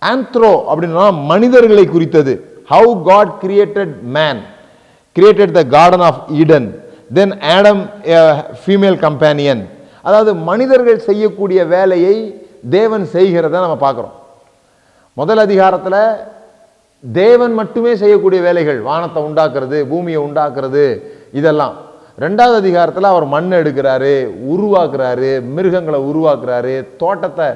ஆந்த்ரோ அப்படின்னா மனிதர்களை குறித்தது. How God created man, created the garden of Eden, then Adam a female companion. அதாவது மனிதர்கள் செய்யக்கூடிய வேலையை தேவன் செய்கிறத நம்ம பார்க்குறோம். முதல் அதிகாரத்தில் தேவன் மட்டுமே செய்யக்கூடிய வேலைகள், வானத்தை உண்டாக்குறது, பூமியை உண்டாக்குறது, இதெல்லாம். 2வது அதிகாரத்தில் அவர் மண்ணை எடுக்கிறாரு, உருவாக்குறாரு, மிருகங்களை உருவாக்குறாரு, தோட்டத்தை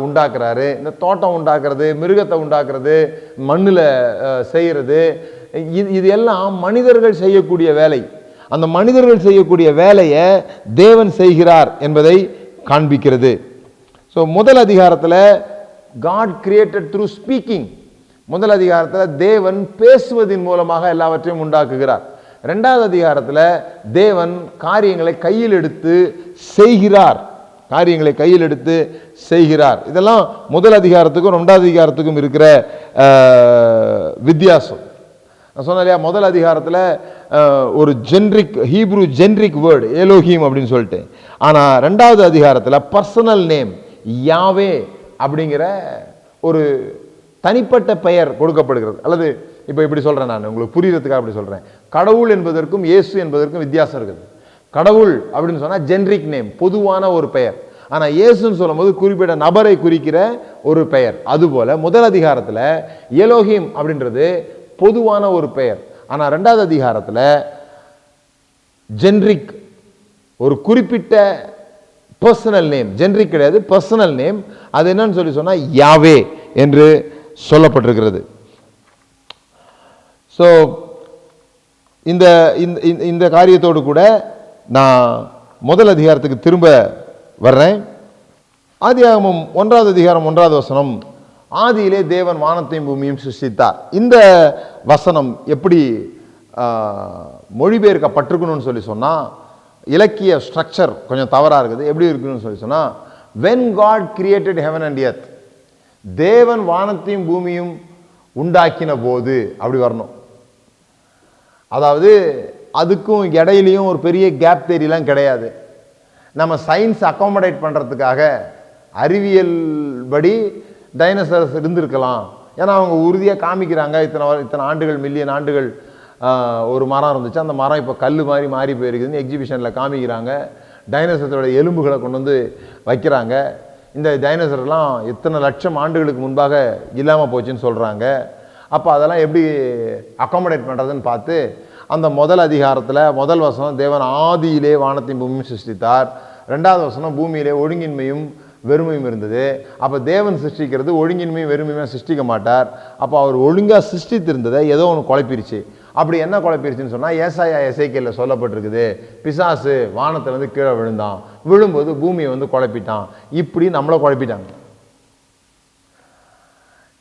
உண்டாக்குறாரு. இந்த தோட்டம் உண்டாக்குறது, மிருகத்தை உண்டாக்குறது, மண்ணில் செய்கிறது, இது எல்லாம் மனிதர்கள் செய்யக்கூடிய வேலை. அந்த மனிதர்கள் செய்யக்கூடிய வேலையை தேவன் செய்கிறார் என்பதை காண்பிக்கிறது. ஸோ முதல் அதிகாரத்தில் God created through speaking. முதல் அதிகாரத்தில் தேவன் பேசுவதின் மூலமாக எல்லாவற்றையும் உண்டாக்குகிறார். இரண்டாவது அதிகாரத்தில் தேவன் காரியங்களை கையில் எடுத்து செய்கிறார். காரியங்களை கையில் எடுத்து செய்கிறார். இதெல்லாம் முதல் அதிகாரத்துக்கும் இரண்டாவது அதிகாரத்துக்கும் இருக்கிற வித்தியாசம். நான் சொன்னேன் இல்லையா, முதல் அதிகாரத்தில் ஒரு generic Hebrew generic word Elohim அப்படின்னு சொல்லிட்டு, ஆனால் ரெண்டாவது அதிகாரத்தில் பர்சனல் நேம் யாவே அப்படிங்கிற ஒரு தனிப்பட்ட பெயர் கொடுக்கப்படுகிறது. அல்லது இப்போ இப்படி சொல்கிறேன், நான் உங்களுக்கு புரியறதுக்காக அப்படி சொல்கிறேன். கடவுள் என்பதற்கும் இயேசு என்பதற்கும் வித்தியாசம் இருக்குது. கடவுள் அப்படின்னு சொன்னால் ஜென்ரிக் நேம், பொதுவான ஒரு பெயர். ஆனால் இயேசுன்னு சொல்லும்போது குறிப்பிட்ட நபரை குறிக்கிற ஒரு பெயர். அதுபோல முதல் அதிகாரத்தில் எலோஹீம் அப்படின்றது பொதுவான ஒரு பெயர். ஆனால் ரெண்டாவது அதிகாரத்தில் ஜென்ரிக், ஒரு குறிப்பிட்ட பர்சனல் நேம். ஜென்ரிக் கிடையாது, பர்சனல் நேம். அது என்னன்னு சொல்லி சொன்னால் யாவே என்று சொல்லப்பட்டிருக்கிறது. ஸோ இந்த இந்த காரியத்தோடு கூட நான் முதல் அதிகாரத்துக்கு திரும்ப வர்றேன். ஆதியாகமம் 1வது அதிகாரம் 1வது வசனம், ஆதியிலே தேவன் வானத்தையும் பூமியும் சிருஷ்டித்தார். இந்த வசனம் எப்படி மொழிபெயர்க்கப்பட்டிருக்கணும்னு சொல்லி சொன்னால், இலக்கிய ஸ்ட்ரக்சர் கொஞ்சம் தவறாக இருக்குது. எப்படி இருக்குன்னு சொல்லி சொன்னால், when God created heaven and earth, தேவன் வானத்தையும் பூமியும் உண்டாக்கின போது அப்படி வரணும். அதாவது அதுக்கும் இடையிலையும் ஒரு பெரிய கேப் தேரியெல்லாம் கிடையாது. நம்ம சயின்ஸ் அகாமடேட் பண்ணுறதுக்காக அறிவியல் படி டைனோசரஸ் இருந்திருக்கலாம். ஏன்னா அவங்க உறுதியாக காமிக்கிறாங்க, இத்தனை ஆண்டுகள், மில்லியன் ஆண்டுகள் ஒரு மரம் இருந்துச்சு, அந்த மரம் இப்போ கல் மாதிரி மாறி போயிருக்குதுன்னு எக்ஸிபிஷனில் காமிக்கிறாங்க. டைனோசரோட எலும்புகளை கொண்டு வந்து வைக்கிறாங்க. இந்த டைனோசர்லாம் எத்தனை லட்சம் ஆண்டுகளுக்கு முன்பாக இல்லாமல் போச்சுன்னு சொல்கிறாங்க. அப்போ அதெல்லாம் எப்படி அகாமடேட் பண்ணுறதுன்னு பார்த்து, அந்த முதல் அதிகாரத்தில் முதல் வசனம் தேவன் ஆதியிலே வானத்தையும் பூமியும் சிருஷ்டித்தார். ரெண்டாவது வசனம் பூமியிலே ஒழுங்கின்மையும் வெறுமையும் இருந்தது. அப்போ தேவன் சிருஷ்டிக்கிறது ஒழுங்கின்மையும் வெறுமையும் சிருஷ்டிக்க மாட்டார். அப்போ அவர் ஒழுங்காக சிருஷ்டித்திருந்ததை ஏதோ ஒன்று குழப்பிருச்சு. அப்படி என்ன குழப்பிருச்சுன்னு சொன்னால், ஏசாயா எசேக்கியேல்ல சொல்லப்பட்டிருக்குது, பிசாசு வானத்திலேருந்து கீழே விழுந்தான், விழும்போது பூமியை வந்து குழப்பிட்டான். இப்படி நம்மளை குழப்பிட்டாங்க.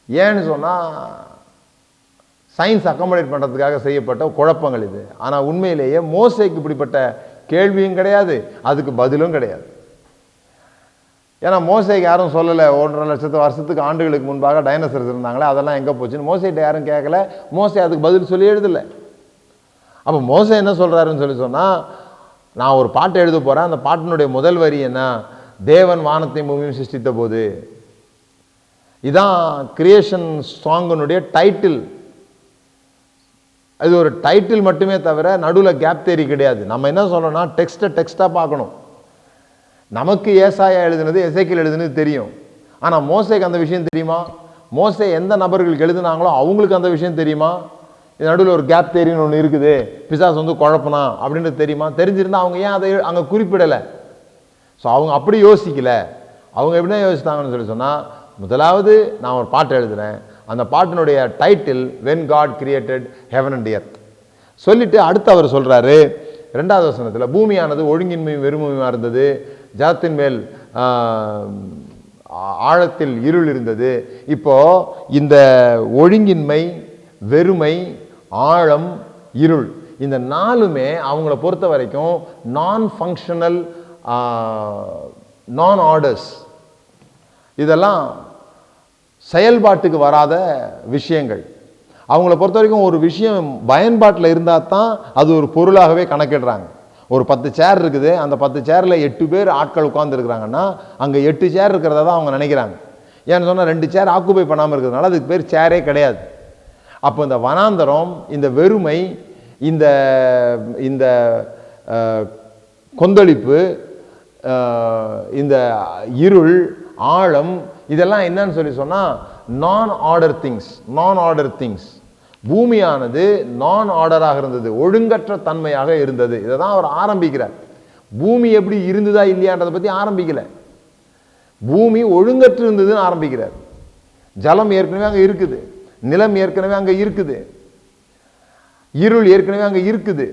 ஏன்னு சொன்னால் சயின்ஸ் அகாமடேட் பண்ணுறதுக்காக செய்யப்பட்ட குழப்பங்கள் இது. ஆனால் உண்மையிலேயே மோசேக்கு இப்படிப்பட்ட கேள்வியும் கிடையாது, அதுக்கு பதிலும் கிடையாது. ஏன்னா மோசேக்கு யாரும் சொல்லலை 1.5 லட்சத்து வருஷத்துக்கு ஆண்டுகளுக்கு முன்பாக டைனோசர்ஸ் இருந்தாங்களே, அதெல்லாம் எங்கே போச்சுன்னு மோசேட்ட யாரும் கேட்கல. மோசே அதுக்கு பதில் சொல்லி எழுதலை. அப்போ மோசே என்ன சொல்கிறாருன்னு சொல்லி சொன்னால், நான் ஒரு பாட்டை எழுத போகிறேன், அந்த பாட்டினுடைய முதல் வரி என்ன, தேவன் வானத்தையும் பூமியும் சிருஷ்டித்த போது. இதான் கிரியேஷன் சாங்கினுடைய டைட்டில். அது ஒரு டைட்டில் மட்டுமே தவிர நடுவில் கேப் தேரி கிடையாது. நம்ம என்ன சொல்லணும்னா, டெக்ஸ்ட்டாக பார்க்கணும். நமக்கு ஏசாயா எழுதுனது எசேக்கியேல் எழுதுனது தெரியும். ஆனால் மோசேக்கு அந்த விஷயம் தெரியுமா? மோசே எந்த நபர்களுக்கு எழுதுனாங்களோ அவங்களுக்கு அந்த விஷயம் தெரியுமா? நடுவில் ஒரு கேப் தேரின்னு ஒன்று இருக்குது, பிசாசு வந்து குழப்பனா அப்படின்றது தெரியுமா? தெரிஞ்சிருந்தா அவங்க ஏன் அதை அங்கே குறிப்பிடலை? ஸோ அவங்க அப்படி யோசிக்கல. அவங்க எப்படின்னா யோசித்தாங்கன்னு சொல்லி சொன்னால், முதலாவது நான் ஒரு பாட்டு எழுதுறேன், அந்த பாட்டினுடைய title when God created heaven and earth சொல்லிட்டு அடுத்து அவர் சொல்றாரு 2வது வசனத்தில், பூமியானது ஒழுங்கின்மையும் வெறுமையுமா இருந்தது, ஜலத்தின் மேல் ஆழத்தில் இருள் இருந்தது. இப்போ இந்த ஒழுங்கின்மை, வெறுமை, ஆழம், இருள், இந்த 4மே அவங்கள பொறுத்த வரைக்கும் நான் ஃபங்க்ஷனல், நான் ஆர்டர்ஸ். இதெல்லாம் செயல்பாட்டுக்கு வராத விஷயங்கள். அவங்கள பொறுத்த வரைக்கும் ஒரு விஷயம் பயன்பாட்டில் இருந்தால் தான் அது ஒரு பொருளாகவே கணக்கிடுறாங்க. ஒரு 10 சேர் இருக்குது, அந்த 10 சேரில் 8 பேர் ஆட்கள் உட்கார்ந்துருக்குறாங்கன்னா அங்கே 8 சேர் இருக்கிறதா தான் அவங்க நினைக்கிறாங்க. ஏன்னு சொன்னால் 2 சேர் ஆக்குபை பண்ணாமல் இருக்கிறதுனால அதுக்கு பேர் சேரே கிடையாது. அப்போ இந்த வனாந்தரம், இந்த வெறுமை, இந்த இந்த கொந்தளிப்பு, இந்த இருள், ஆழம், இதெல்லாம் என்னன்னு சொல்லி சொன்னால் நான் ஆர்டர் திங்ஸ். பூமியானது நான் ஆர்டராக இருந்தது, ஒழுங்கற்ற தன்மையாக இருந்தது. இதை தான் அவர் ஆரம்பிக்கிறார். பூமி எப்படி இருந்ததா இல்லையான்றதை பற்றி ஆரம்பிக்கல, பூமி ஒழுங்கற்று இருந்ததுன்னு ஆரம்பிக்கிறார். ஜலம் ஏற்கனவே அங்கே இருக்குது, நிலம் ஏற்கனவே அங்கே இருக்குது, இருள் ஏற்கனவே அங்கே இருக்குது.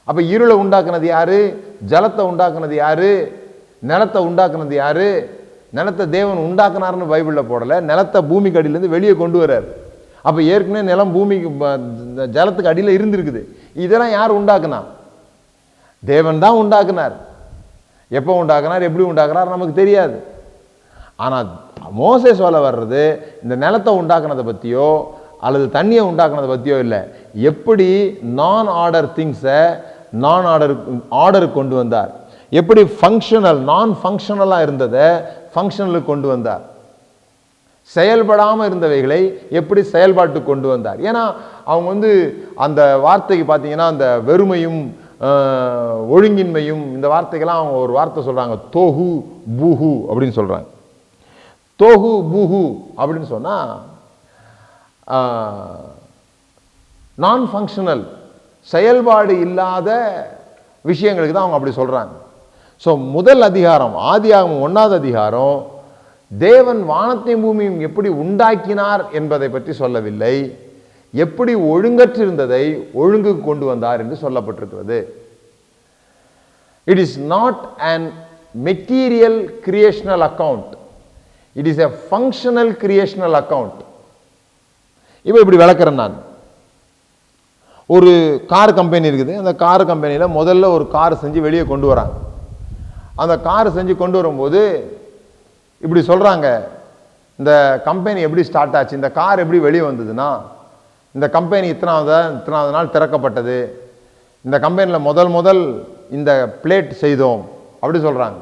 அப்போ இருளை உண்டாக்குனது யாரு? ஜலத்தை உண்டாக்குனது யாரு? நிலத்தை உண்டாக்குனது யாரு? நிலத்தை தேவன் உண்டாக்குனார்னு பைபிளில் போடலை, நிலத்தை பூமிக்கு அடியிலேருந்து வெளியே கொண்டு வர்றார். அப்போ ஏற்கனவே நிலம் பூமிக்கு ஜலத்துக்கு அடியில் இருந்திருக்குது. இதெல்லாம் யார் உண்டாக்குனா? தேவன் தான் உண்டாக்குனார். எப்போ உண்டாக்குனார், எப்படி உண்டாக்குனார் நமக்கு தெரியாது. ஆனால் மோசே சொல்ல வர்றது இந்த நிலத்தை உண்டாக்குனதை பற்றியோ அல்லது தண்ணியை உண்டாக்குனதை பற்றியோ இல்லை, எப்படி நான் ஆர்டர் திங்ஸை ஆர்டருக்கு கொண்டு வந்தார், எப்படி ஃபங்க்ஷனல் நான் ஃபங்க்ஷனலாக இருந்ததை ஃபங்க்ஷனலுக்கு கொண்டு வந்தார், செயல்படாமல் இருந்தவைகளை எப்படி செயல்பாட்டுக்கு கொண்டு வந்தார். ஏன்னா அவங்க அந்த வார்த்தைக்கு பார்த்தீங்கன்னா அந்த வெறுமையும் ஒழுங்கின்மையும் இந்த வார்த்தைக்கெல்லாம் அவங்க ஒரு வார்த்தை சொல்கிறாங்க, தோஹு பூஹு அப்படின்னு சொல்கிறாங்க. தோஹு பூஹு அப்படின்னு சொன்னால் நான் ஃபங்க்ஷனல் செயல்பாடு இல்லாத விஷயங்களுக்கு தான் அவங்க அப்படி சொல்கிறாங்க. ஸோ முதல் அதிகாரம் ஆதியாகமம் 1வது அதிகாரம் தேவன் வானத்தையும் பூமியும் எப்படி உண்டாக்கினார் என்பதை பற்றி சொல்லவில்லை, எப்படி ஒழுங்கற்றிருந்ததை ஒழுங்குக்கு கொண்டு வந்தார் என்று சொல்லப்பட்டிருக்கிறது. It is not an material creational account, it is a functional creational account. இப்போ இப்படி விளக்குறேன் நான். ஒரு கார் கம்பெனி இருக்குது, அந்த கார் கம்பெனியில் முதல்ல ஒரு கார் செஞ்சு வெளியே கொண்டு வராங்க. அந்த கார் செஞ்சு கொண்டு வரும்போது இப்படி சொல்கிறாங்க, இந்த கம்பெனி எப்படி ஸ்டார்ட் ஆச்சு, இந்த கார் எப்படி வெளியே வந்ததுன்னா, இந்த கம்பெனி இத்தனாவது நாள் திறக்கப்பட்டது, இந்த கம்பெனியில் முதல் இந்த பிளேட் செய்தோம் அப்படி சொல்கிறாங்க.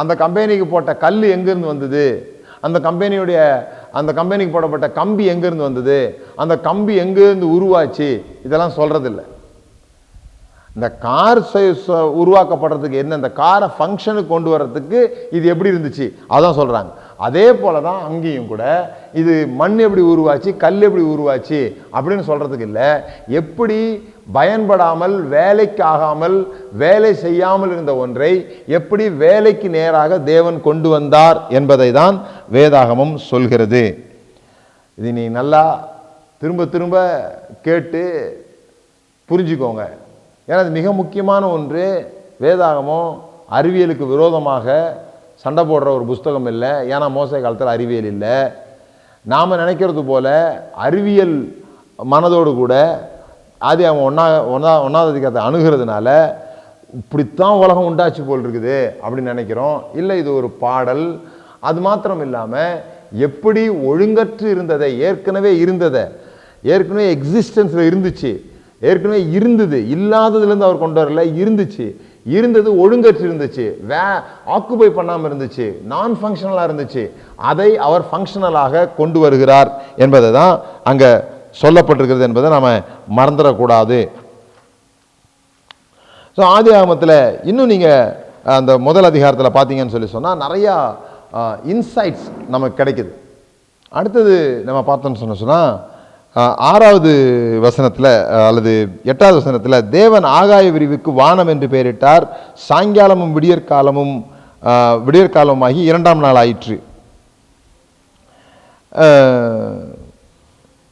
அந்த கம்பெனிக்கு போட்ட கல் எங்கேருந்து வந்தது, அந்த கம்பெனிக்கு போடப்பட்ட கம்பி எங்கேருந்து வந்தது, அந்த கம்பி எங்கேருந்து உருவாச்சு, இதெல்லாம் சொல்கிறதில்ல. இந்த கார் உருவாக்கப்படுறதுக்கு என்ன, இந்த காரை ஃபங்க்ஷனுக்கு கொண்டு வர்றதுக்கு இது எப்படி இருந்துச்சு அதான் சொல்கிறாங்க. அதே போல தான் அங்கேயும் கூட இது மண் எப்படி உருவாச்சு, கல் எப்படி உருவாச்சு அப்படின்னு சொல்கிறதுக்கு இல்லை, எப்படி பயன்படாமல் வேலைக்கு ஆகாமல் வேலை செய்யாமல் இருந்த ஒன்றை எப்படி வேலைக்கு நேராக தேவன் கொண்டு வந்தார் என்பதை தான் வேதாகமம் சொல்கிறது. இது நீ நல்லா திரும்ப திரும்ப கேட்டு புரிஞ்சுக்கோங்க. ஏன்னா அது மிக முக்கியமான ஒன்று. வேதாகமம் அறிவியலுக்கு விரோதமாக சண்டை போடுற ஒரு புஸ்தகம் இல்லை. ஏன்னா மோசே காலத்தில் அறிவியல் இல்லை. நாம் நினைக்கிறது போல அறிவியல் மனதோடு கூட அவன் ஒன்றாவது அதிகாரத்தை அணுகிறதுனால இப்படித்தான் உலகம் உண்டாச்சு போல் இருக்குது அப்படின்னு நினைக்கிறோம். இல்லை, இது ஒரு பாடல். அது மாத்திரம் இல்லாமல் எப்படி ஒழுங்கற்று இருந்ததை, ஏற்கனவே எக்ஸிஸ்டன்ஸில் இருந்துச்சு, ஏற்கனவே இருந்தது, இல்லாததுலேருந்து அவர் கொண்டு வரல, இருந்தது ஒழுங்கற்று இருந்துச்சு, ஆக்குபை பண்ணாமல் இருந்துச்சு, நான் ஃபங்க்ஷனலாக இருந்துச்சு, அதை அவர் ஃபங்க்ஷனலாக கொண்டு வருகிறார் என்பதை தான் அங்கே சொல்லப்பட்டிருக்கிறது என்பதை நாம் மறந்துடக்கூடாது. ஸோ ஆதியாகமத்தில் இன்னும் நீங்கள் அந்த முதல் அதிகாரத்தில் பார்த்தீங்கன்னு சொன்னால் நிறையா இன்சைட்ஸ் நமக்கு கிடைக்குது. அடுத்தது நம்ம பார்த்தோம்னு சொன்னால் 6வது வசனத்தில் அல்லது 8வது வசனத்தில் தேவன் ஆகாய விரிவுக்கு வானம் என்று பெயரிட்டார், சாயங்காலமும் விடியற்காலமாகி 2ஆம் நாள் ஆயிற்று.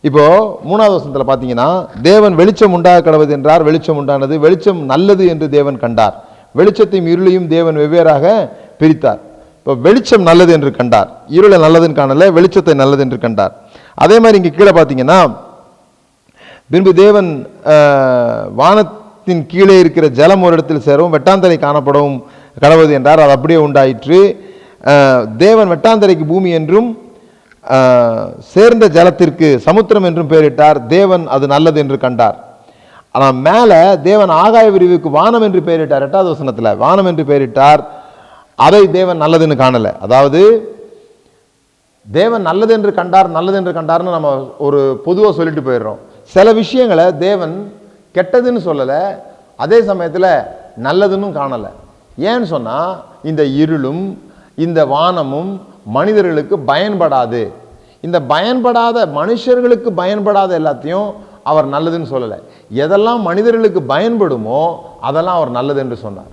இப்போ 3வது வசனத்தில் பார்த்தீங்கன்னா தேவன் வெளிச்சம் உண்டாக கடவுது என்றார், வெளிச்சம் உண்டானது, வெளிச்சம் நல்லது என்று தேவன் கண்டார், வெளிச்சத்தையும் இருளையும் தேவன் வெவ்வேறாக பிரித்தார். இப்போ வெளிச்சம் நல்லது என்று கண்டார், இருளை நல்லதுன்னு காணல, வெளிச்சத்தை நல்லது என்று கண்டார். அதே மாதிரி இங்கே கீழே பார்த்தீங்கன்னா பின்பு தேவன் வானத்தின் கீழே இருக்கிற ஜலம் ஒரு இடத்தில் சேரவும் வெட்டாந்தரை காணப்படவும் கடவுது என்றார், அது அப்படியே உண்டாயிற்று. தேவன் வெட்டாந்தரைக்கு பூமி என்றும் சேர்ந்த ஜலத்திற்கு சமுத்திரம் என்றும் பெயரிட்டார், தேவன் அது நல்லது என்று கண்டார். ஆனால் மேலே தேவன் ஆகாய விரிவுக்கு வானம் என்று பெயரிட்டார். 8வது வசனத்தில் வானம் என்று பெயரிட்டார், அதை தேவன் நல்லதுன்னு காணலை. அதாவது தேவன் நல்லது என்று கண்டார்னு நம்ம ஒரு பொதுவாக சொல்லிட்டு போயிடுறோம். சில விஷயங்களை தேவன் கெட்டதுன்னு சொல்லலை, அதே சமயத்தில் நல்லதுன்னு காணலை. ஏன்னு சொன்னால் இந்த இருளும் இந்த வானமும் மனிதர்களுக்கு பயன்படாது. இந்த பயன்படாத மனுஷர்களுக்கு பயன்படாத எல்லாத்தையும் அவர் நல்லதுன்னு சொல்லலை. எதெல்லாம் மனிதர்களுக்கு பயன்படுமோ அதெல்லாம் அவர் நல்லது என்று சொன்னார்.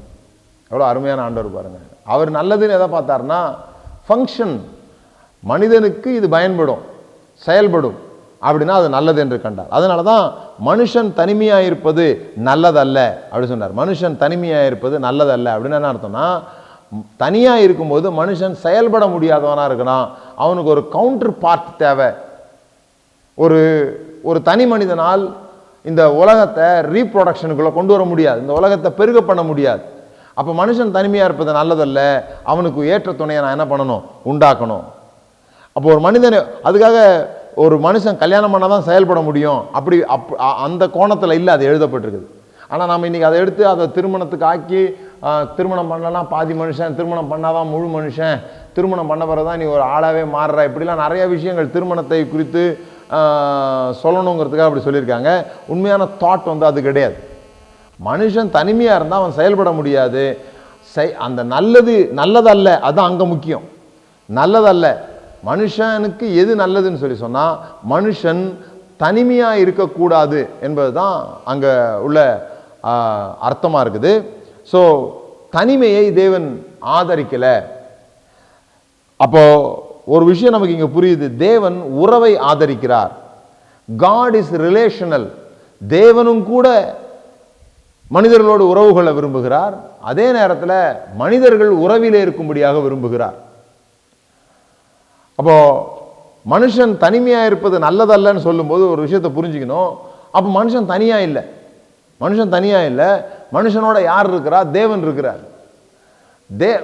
எவ்வளோ அருமையான ஆண்டவர் பாருங்க. அவர் நல்லதுன்னு எதை பார்த்தார்னா ஃபங்க்ஷன், மனிதனுக்கு இது பயன்படும், செயல்படும் அப்படின்னா அது நல்லது என்று கண்டார். அதனால தான் மனுஷன் தனிமையாக இருப்பது நல்லதல்ல அப்படி சொன்னார். மனுஷன் தனிமையாக இருப்பது நல்லதல்ல அப்படின்னு என்ன அர்த்தம்னா தனியாக இருக்கும்போது மனுஷன் செயல்பட முடியாதவனாக இருக்கிறான். அவனுக்கு ஒரு கவுண்டர் பார்ட் தேவை. ஒரு ஒரு தனி மனிதனால் இந்த உலகத்தை ரீப்ரொடக்ஷனுக்குள்ளே கொண்டு வர முடியாது, இந்த உலகத்தை பெருக பண்ண முடியாது. அப்போ மனுஷன் தனிமையாக இருப்பது நல்லதல்ல, அவனுக்கு ஏற்ற துணையை நான் என்ன பண்ணணும், உண்டாக்கணும். அப்போ ஒரு மனிதன், அதுக்காக ஒரு மனுஷன் கல்யாணம் பண்ணால் தான் செயல்பட முடியும் அப்படி அந்த கோணத்தில் இல்லை அது எழுதப்பட்டிருக்குது. ஆனால் நம்ம இன்றைக்கி அதை எடுத்து அதை திருமணத்துக்கு ஆக்கி, திருமணம் பண்ணலன்னா பாதி மனுஷன், திருமணம் பண்ணாதான் முழு மனுஷன், திருமணம் பண்ண பிறகு தான் நீ ஒரு ஆளாகவே மாறுற, இப்படிலாம் நிறைய விஷயங்கள் திருமணத்தை குறித்து சொல்லணுங்கிறதுக்காக அப்படி சொல்லியிருக்காங்க. உண்மையான தாட் அது கிடையாது. மனுஷன் தனிமையாக இருந்தால் அவன் செயல்பட முடியாது. அந்த நல்லதல்ல, அதுதான் அங்கே முக்கியம். நல்லதல்ல, மனுஷனுக்கு எது நல்லதுன்னு சொல்லி சொன்னால் மனுஷன் தனிமையாக இருக்கக்கூடாது என்பது தான் அங்கே உள்ள அர்த்தமாக இருக்குது. ஸோ தனிமையை தேவன் ஆதரிக்கலை. அப்போ ஒரு விஷயம் நமக்கு இங்கே புரியுது, தேவன் உறவை ஆதரிக்கிறார். God is relational. தேவனும் கூட மனிதர்களோடு உறவுகளை விரும்புகிறார், அதே நேரத்தில் மனிதர்கள் உறவிலே இருக்கும்படியாக விரும்புகிறார். அப்போ மனுஷன் தனிமையாக இருப்பது நல்லதல்லன்னு சொல்லும்போது ஒரு விஷயத்தை புரிஞ்சுக்கணும். அப்போ மனுஷன் தனியாக இல்லை, மனுஷன் தனியாக இல்லை, மனுஷனோட யார் இருக்கிறா, தேவன் இருக்கிறார்.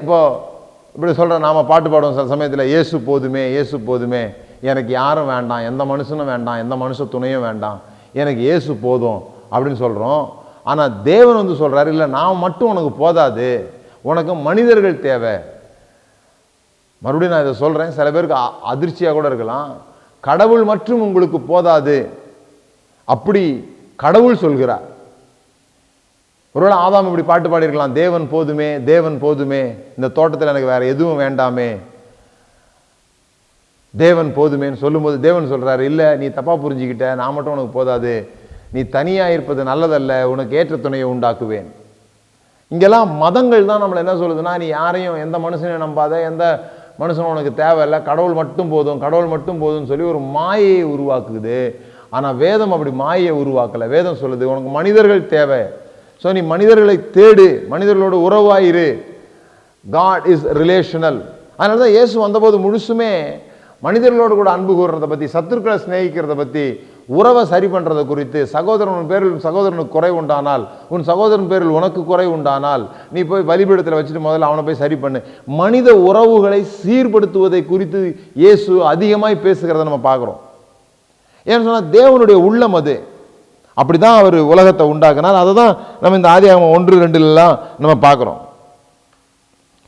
இப்போ இப்படி சொல்கிற நாம் பாட்டு பாடுவோம் சில சமயத்தில், இயேசு போதுமே, இயேசு போதுமே, எனக்கு யாரும் வேண்டாம், எந்த மனுஷனும் வேண்டாம், எந்த மனுஷ துணையும் வேண்டாம், எனக்கு இயேசு போதும் அப்படின்னு சொல்கிறோம். ஆனால் தேவன் சொல்கிறாரு, இல்லை நான் மட்டும் உனக்கு போதாது, உனக்கு மனிதர்கள் தேவை. மறுபடியும் நான் இதை சொல்கிறேன், சில பேருக்கு அதிர்ச்சியாக கூட இருக்கலாம், கடவுள் மற்றும் உங்களுக்கு போதாது அப்படி கடவுள் சொல்கிறார். ஒருவேளை ஆதாம் இப்படி பாட்டு பாடியிருக்கலாம், தேவன் போதுமே, தேவன் போதுமே, இந்த தோட்டத்தில் எனக்கு வேற எதுவும் வேண்டாமே, தேவன் போதுமேன்னு சொல்லும்போது தேவன் சொல்றாரு, இல்லை நீ தப்பா புரிஞ்சுக்கிட்ட, நான் மட்டும் உனக்கு போதாது, நீ தனியாக இருப்பது நல்லதல்ல, உனக்கு ஏற்ற துணையை உண்டாக்குவேன். இங்கெல்லாம் மதங்கள் தான் நம்மளை என்ன சொல்லுதுன்னா, நீ யாரையும் எந்த மனுஷனையும் நம்பாத, எந்த மனுஷனும் உனக்கு தேவையில்லை, கடவுள் மட்டும் போதும், கடவுள் மட்டும் போதும்னு சொல்லி ஒரு மாயையை உருவாக்குது. ஆனால் வேதம் அப்படி மாயையை உருவாக்கலை. வேதம் சொல்லுது, உனக்கு மனிதர்கள் தேவை, ஸோ நீ மனிதர்களை தேடு, மனிதர்களோட உறவாயிரு. God is relational. அதனால தான் இயேசு வந்தபோது முழுசுமே மனிதர்களோடு கூட அன்பு கூறுறதை பற்றி, சத்துருக்களை சிநேகிக்கிறத பற்றி, உறவை சரி பண்ணுறதை குறித்து, சகோதரன் பேரில் சகோதரனுக்கு குறை உண்டானால், உன் சகோதரன் பேரில் உனக்கு குறை உண்டானால் நீ போய் பலிபீடத்தில் வச்சுட்டு முதல்ல அவனை போய் சரி பண்ணு, மனித உறவுகளை சீர்படுத்துவதை குறித்து இயேசு அதிகமாய் பேசுகிறத நம்ம பார்க்குறோம். ஏன்னு சொன்னால் தேவனுடைய உள்ளம் அது, அப்படி தான் அவர் உலகத்தை உண்டாக்குனார். அதை தான் நம்ம இந்த ஆதியாகமம் 1-2 நம்ம பார்க்குறோம்.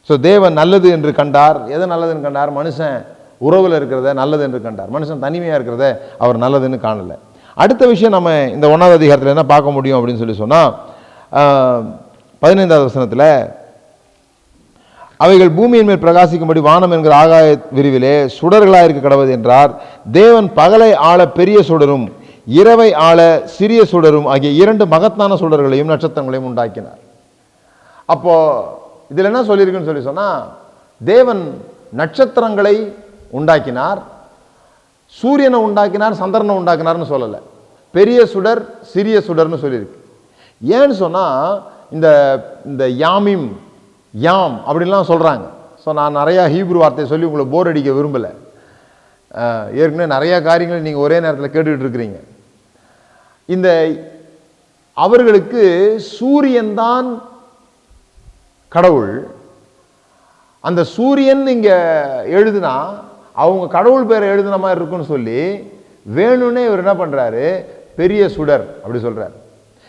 ஸோ தேவன் நல்லது என்று கண்டார். எதை நல்லதுன்னு கண்டார்? மனுஷன் உறவில் இருக்கிறத நல்லது என்று கண்டார். மனுஷன் தனிமையாக இருக்கிறத அவர் நல்லதுன்னு காணலை. அடுத்த விஷயம் நம்ம இந்த 1வது அதிகாரத்தில் என்ன பார்க்க முடியும் அப்படின்னு சொல்லி சொன்னால், 15வது வசனத்தில், அவைகள் பூமியின் மேல் பிரகாசிக்கும்படி வானம் என்கிற ஆகாய விரிவிலே சுடர்களாக இருக்க கடவுது என்றார். தேவன் பகலை ஆள பெரிய சுடரும் இரவை ஆள சிறிய சுடரும் ஆகிய 2 மகத்தான சுடர்களையும் நட்சத்திரங்களையும் உண்டாக்கினார். அப்போ இதில் என்ன சொல்லியிருக்குன்னு சொல்லி சொன்னா, தேவன் நட்சத்திரங்களை உண்டாக்கினார், சூரியனை உண்டாக்கினார், சந்திரனை உண்டாக்கினார்னு சொல்லலை. பெரிய சுடர் சிறிய சுடர்னு சொல்லியிருக்கு. ஏன்னு சொன்னா, இந்த யாமிம் யாம் அப்படின்லாம் சொல்றாங்க. ஸோ நான் நிறையா ஹீப்ரு வார்த்தையை சொல்லி உங்களை போர் அடிக்க விரும்பலை. ஏற்கனவே நிறைய காரியங்கள் நீங்கள் ஒரே நேரத்தில் கேட்டுக்கிட்டு இருக்கிறீங்க. இந்த அவர்களுக்கு சூரியன் தான் கடவுள். அந்த சூரியன் இங்க எழுதுனா அவங்க கடவுள் பேரை எழுதுன மாதிரி இருக்குன்னு சொல்லி வேணும்னே இவர் என்ன பண்றாரு, பெரிய சுடர் அப்படி சொல்றாரு.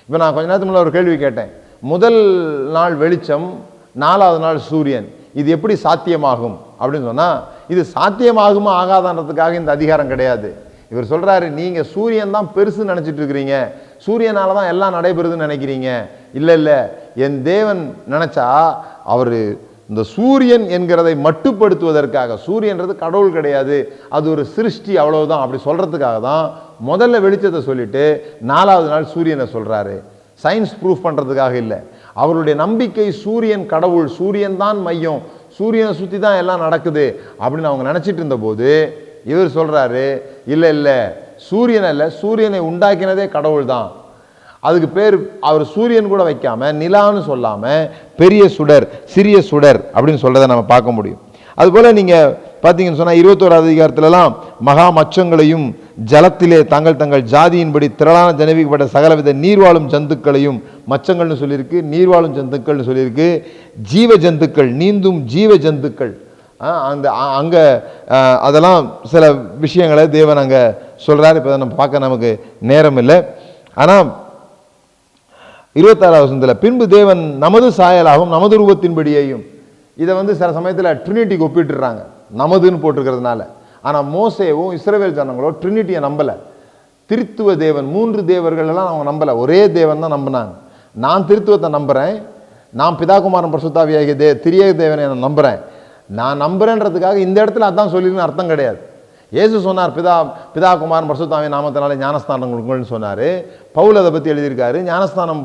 இப்போ நான் கொஞ்ச நேரத்துக்கு முன்னாடி ஒரு கேள்வி கேட்டேன், முதல் நாள் வெளிச்சம், 4வது நாள் சூரியன், இது எப்படி சாத்தியமாகும் அப்படின்னு சொன்னா, இது சாத்தியமாகுமா ஆகாதன்றதுக்காக இந்த அதிகாரம் கிடையாது. இவர் சொல்றாரு, நீங்க சூரியன் தான் பெருசுன்னு நினைச்சிட்டு இருக்கிறீங்க, சூரியனால தான் எல்லாம் நடைபெறுதுன்னு நினைக்கிறீங்க. இல்லை இல்லை, என் தேவன் நினைச்சா அவர் இந்த சூரியன் என்கிறதை மட்டுப்படுத்துவதற்காக, சூரியன்றது கடவுள் கிடையாது, அது ஒரு சிருஷ்டி, அவ்வளவுதான், அப்படி சொல்றதுக்காக தான் முதல்ல வெளிச்சத்தை சொல்லிட்டு 4வது நாள் சூரியனை சொல்றாரு. சயின்ஸ் ப்ரூஃப் பண்றதுக்காக இல்லை. அவருடைய நம்பிக்கை சூரியன் கடவுள், சூரியன் தான் மையம், சூரியனை சுற்றி தான் எல்லாம் நடக்குது அப்படின்னு அவங்க நினைச்சிட்டு இருந்த போது இவர் சொல்றாரு, இல்லை இல்லை, சூரியன் அல்ல, சூரியனை உண்டாக்கினதே கடவுள் தான். அதுக்கு பேர் அவர் சூரியன் கூட வைக்காம நிலான்னு சொல்லாம பெரிய சுடர் சிறிய சுடர் அப்படின்னு சொல்றதை நம்ம பார்க்க முடியும். அதுபோல நீங்க பார்த்தீங்கன்னு சொன்னா 21வது அதிகாரத்திலலாம் மகா மச்சங்களையும் ஜலத்திலே தங்கள் தங்கள் ஜாதியின்படி திரளான ஜனவிக்கப்பட்ட சகலவித நீர்வாழும் ஜந்துக்களையும் மச்சங்கள்னு சொல்லியிருக்கு, நீர்வாழும் ஜந்துக்கள்னு சொல்லியிருக்கு, ஜீவ ஜந்துக்கள் நீந்தும் ஜீவ ஜந்துக்கள் அந்த அங்க அதெல்லாம் சில விஷயங்களை தேவன் அங்க சொல்றாரு. இப்போ நம்ம பார்க்க நமக்கு நேரம் இல்லை. ஆனால் 26வது வசனத்தில் பின்பு தேவன் நமது சாயலாகவும் நமது ரூபத்தின்படியையும், இதை சில சமயத்தில் ட்ரினிட்டிக்கு ஒப்பிட்டுறாங்க நமதுன்னு போட்டிருக்கிறதுனால. ஆனால் மோசேவும் இஸ்ரவேல் ஜனங்களோ ட்ரினிட்டியை நம்பலை. திருத்துவ தேவன் 3 தேவர்கள் எல்லாம் அவங்க நம்பலை, ஒரே தேவன் தான் நம்பினாங்க. நான் திருத்துவத்தை நம்புகிறேன், நான் பிதாகுமாரன் பரிசுத்தாவியாகிய திரியேக தேவனை நான் நம்புகிறேன். நான் நம்புறேன்றதுக்காக இந்த இடத்துல அதான் சொல்லிருன்னு அர்த்தம் கிடையாது. இயேசு சொன்னார் பிதா குமாரன் பரிசுத்தாவின் நாமத்தினாலே ஞானஸ்தானம் கொடுங்கள்னு சொன்னார். பவுல் அதை பற்றி எழுதியிருக்காரு. ஞானஸ்தானம்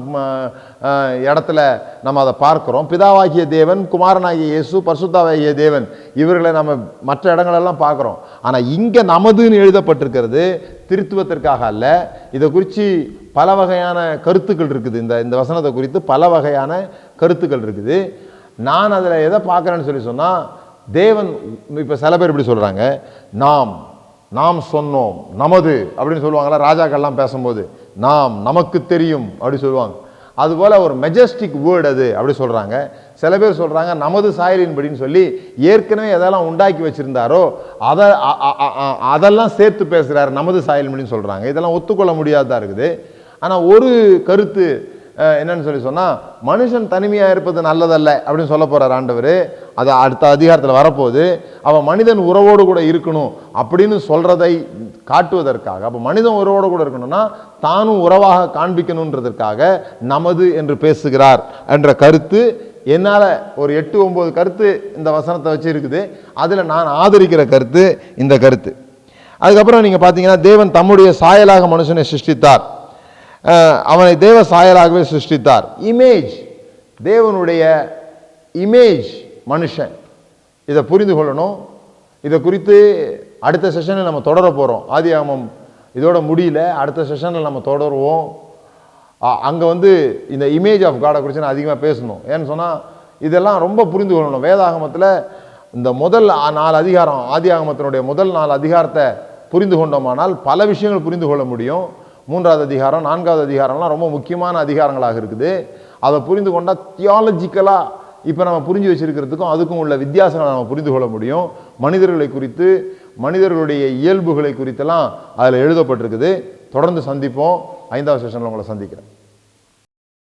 இடத்துல நம்ம அதை பார்க்குறோம். பிதாவாகிய தேவன், குமாரனாகிய இயேசு, பரிசுத்தாவாகிய தேவன், இவர்களை நம்ம மற்ற இடங்களெல்லாம் பார்க்குறோம். ஆனால் இங்கே நமதுன்னு எழுதப்பட்டிருக்கிறது திருத்துவத்திற்காக அல்ல. இதை குறித்து பல வகையான கருத்துக்கள் இருக்குது. இந்த வசனத்தை குறித்து பல வகையான கருத்துக்கள் இருக்குது. நான் அதில் எதை பார்க்குறேன்னு சொன்னால், தேவன் இப்போ சில பேர் இப்படி சொல்கிறாங்க, நாம் சொன்னோம் நமது அப்படின்னு சொல்லுவாங்களா ராஜாக்கள்லாம் பேசும்போது, நமக்கு தெரியும் அப்படி சொல்லுவாங்க. அதுபோல் ஒரு மெஜஸ்டிக் வேர்டு அது அப்படி சொல்கிறாங்க. சில பேர் சொல்கிறாங்க நமது சாயலின்படின்னு சொல்லி ஏற்கனவே எதெல்லாம் உண்டாக்கி வச்சுருந்தாரோ அதெல்லாம் சேர்த்து பேசுகிறாரு நமது சாயலின்படின்னு சொல்கிறாங்க. இதெல்லாம் ஒத்துக்கொள்ள முடியாததாக இருக்குது. ஆனால் ஒரு கருத்து என்னன்னு சொன்னால், மனுஷன் தனிமையாக இருப்பது நல்லதல்ல அப்படின்னு சொல்ல போகிறார் ஆண்டவர். அது அடுத்த அதிகாரத்தில் வரப்போகுது. அவன் மனிதன் உறவோடு கூட இருக்கணும் அப்படின்னு சொல்கிறதை காட்டுவதற்காக, அப்போ மனிதன் உறவோடு கூட இருக்கணும்னா தானும் உறவாக காண்பிக்கணுன்றதற்காக நமது என்று பேசுகிறார் என்ற கருத்து என்னால் ஒரு 8-9 கருத்து இந்த வசனத்தை வச்சு இருக்குது. அதில் நான் ஆதரிக்கிற கருத்து இந்த கருத்து. அதுக்கப்புறம் நீங்கள் பார்த்தீங்கன்னா, தேவன் தம்முடைய சாயலாக மனுஷனை சிருஷ்டித்தார், அவனை தேவ சாயலாகவே சிருஷ்டித்தார். இமேஜ், தேவனுடைய இமேஜ் மனுஷன். இதை புரிந்து கொள்ளணும். இதை குறித்து அடுத்த செஷனில் நம்ம தொடர போகிறோம். ஆதியாகமம் இதோட முடியல, அடுத்த செஷனில் நம்ம தொடருவோம். அங்கே இந்த இமேஜ் ஆஃப் காடை குறித்து நான் அதிகமாக பேசணும். ஏன்னு சொன்னால் இதெல்லாம் ரொம்ப புரிந்து கொள்ளணும். வேதாகமத்தில் இந்த முதல் 4 அதிகாரம், ஆதியாகமத்தினுடைய முதல் 4 அதிகாரத்தை புரிந்து கொண்டோமானால் பல விஷயங்கள் புரிந்து கொள்ள முடியும். 3வது அதிகாரம் 4வது அதிகாரம்லாம் ரொம்ப முக்கியமான அதிகாரங்களாக இருக்குது. அதை புரிந்து கொண்டால் தியாலஜிக்கலாக இப்போ நம்ம புரிஞ்சு வச்சிருக்கிறதுக்கும் அதுக்கும் உள்ள வித்தியாசங்களை நம்ம புரிந்து கொள்ள முடியும். மனிதர்களை குறித்து, மனிதர்களுடைய இயல்புகளை குறித்தெல்லாம் அதில் எழுதப்பட்டிருக்குது. தொடர்ந்து சந்திப்போம். 5வது செஷனில் உங்களை சந்திக்கிறேன்.